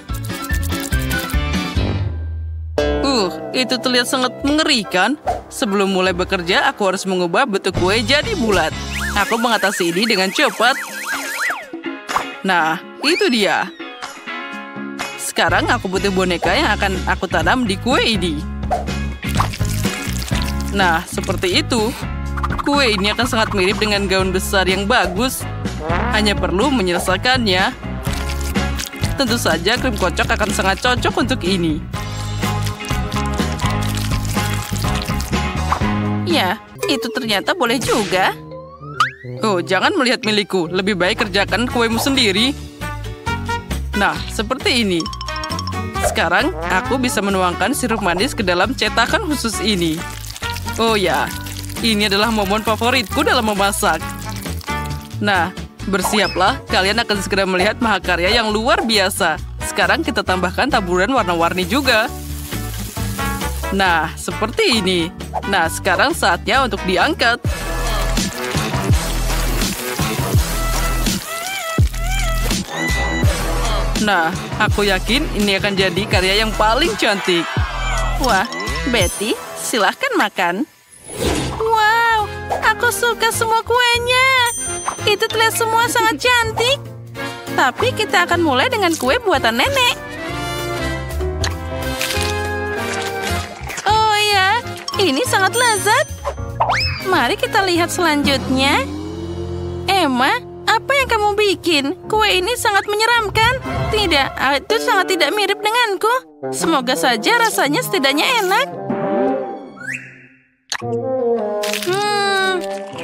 Itu terlihat sangat mengerikan. Sebelum mulai bekerja, aku harus mengubah bentuk kue jadi bulat. Aku mengatasi ini dengan cepat. Nah, itu dia. Sekarang aku butuh boneka yang akan aku tanam di kue ini. Nah, seperti itu. Kue ini akan sangat mirip dengan gaun besar yang bagus. Hanya perlu menyelesaikannya. Tentu saja krim kocok akan sangat cocok untuk ini. Ya, itu ternyata boleh juga. Oh, jangan melihat milikku. Lebih baik kerjakan kuemu sendiri. Nah, seperti ini. Sekarang, aku bisa menuangkan sirup manis ke dalam cetakan khusus ini. Oh ya, ini adalah momen favoritku dalam memasak. Nah, bersiaplah. Kalian akan segera melihat mahakarya yang luar biasa. Sekarang kita tambahkan taburan warna-warni juga. Nah, seperti ini. Nah, sekarang saatnya untuk diangkat. Nah, aku yakin ini akan jadi karya yang paling cantik. Wah, Betty, silahkan makan. Wow, aku suka semua kuenya. Itu terlihat semua sangat cantik. Tapi kita akan mulai dengan kue buatan nenek. Oh ya, ini sangat lezat. Mari kita lihat selanjutnya. Emma, apa yang kamu bikin? Kue ini sangat menyeramkan. Tidak, itu sangat tidak mirip denganku. Semoga saja rasanya setidaknya enak.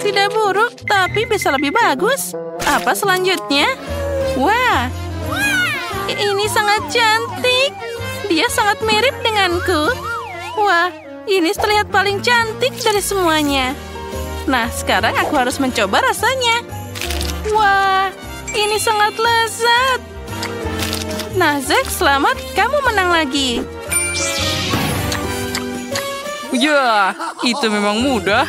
Tidak buruk, tapi bisa lebih bagus. Apa selanjutnya? Wah, ini sangat cantik. Dia sangat mirip denganku. Wah, ini terlihat paling cantik dari semuanya. Nah, sekarang aku harus mencoba rasanya. Wah, ini sangat lezat. Nah, Zack, selamat. Kamu menang lagi. Ya, itu memang mudah.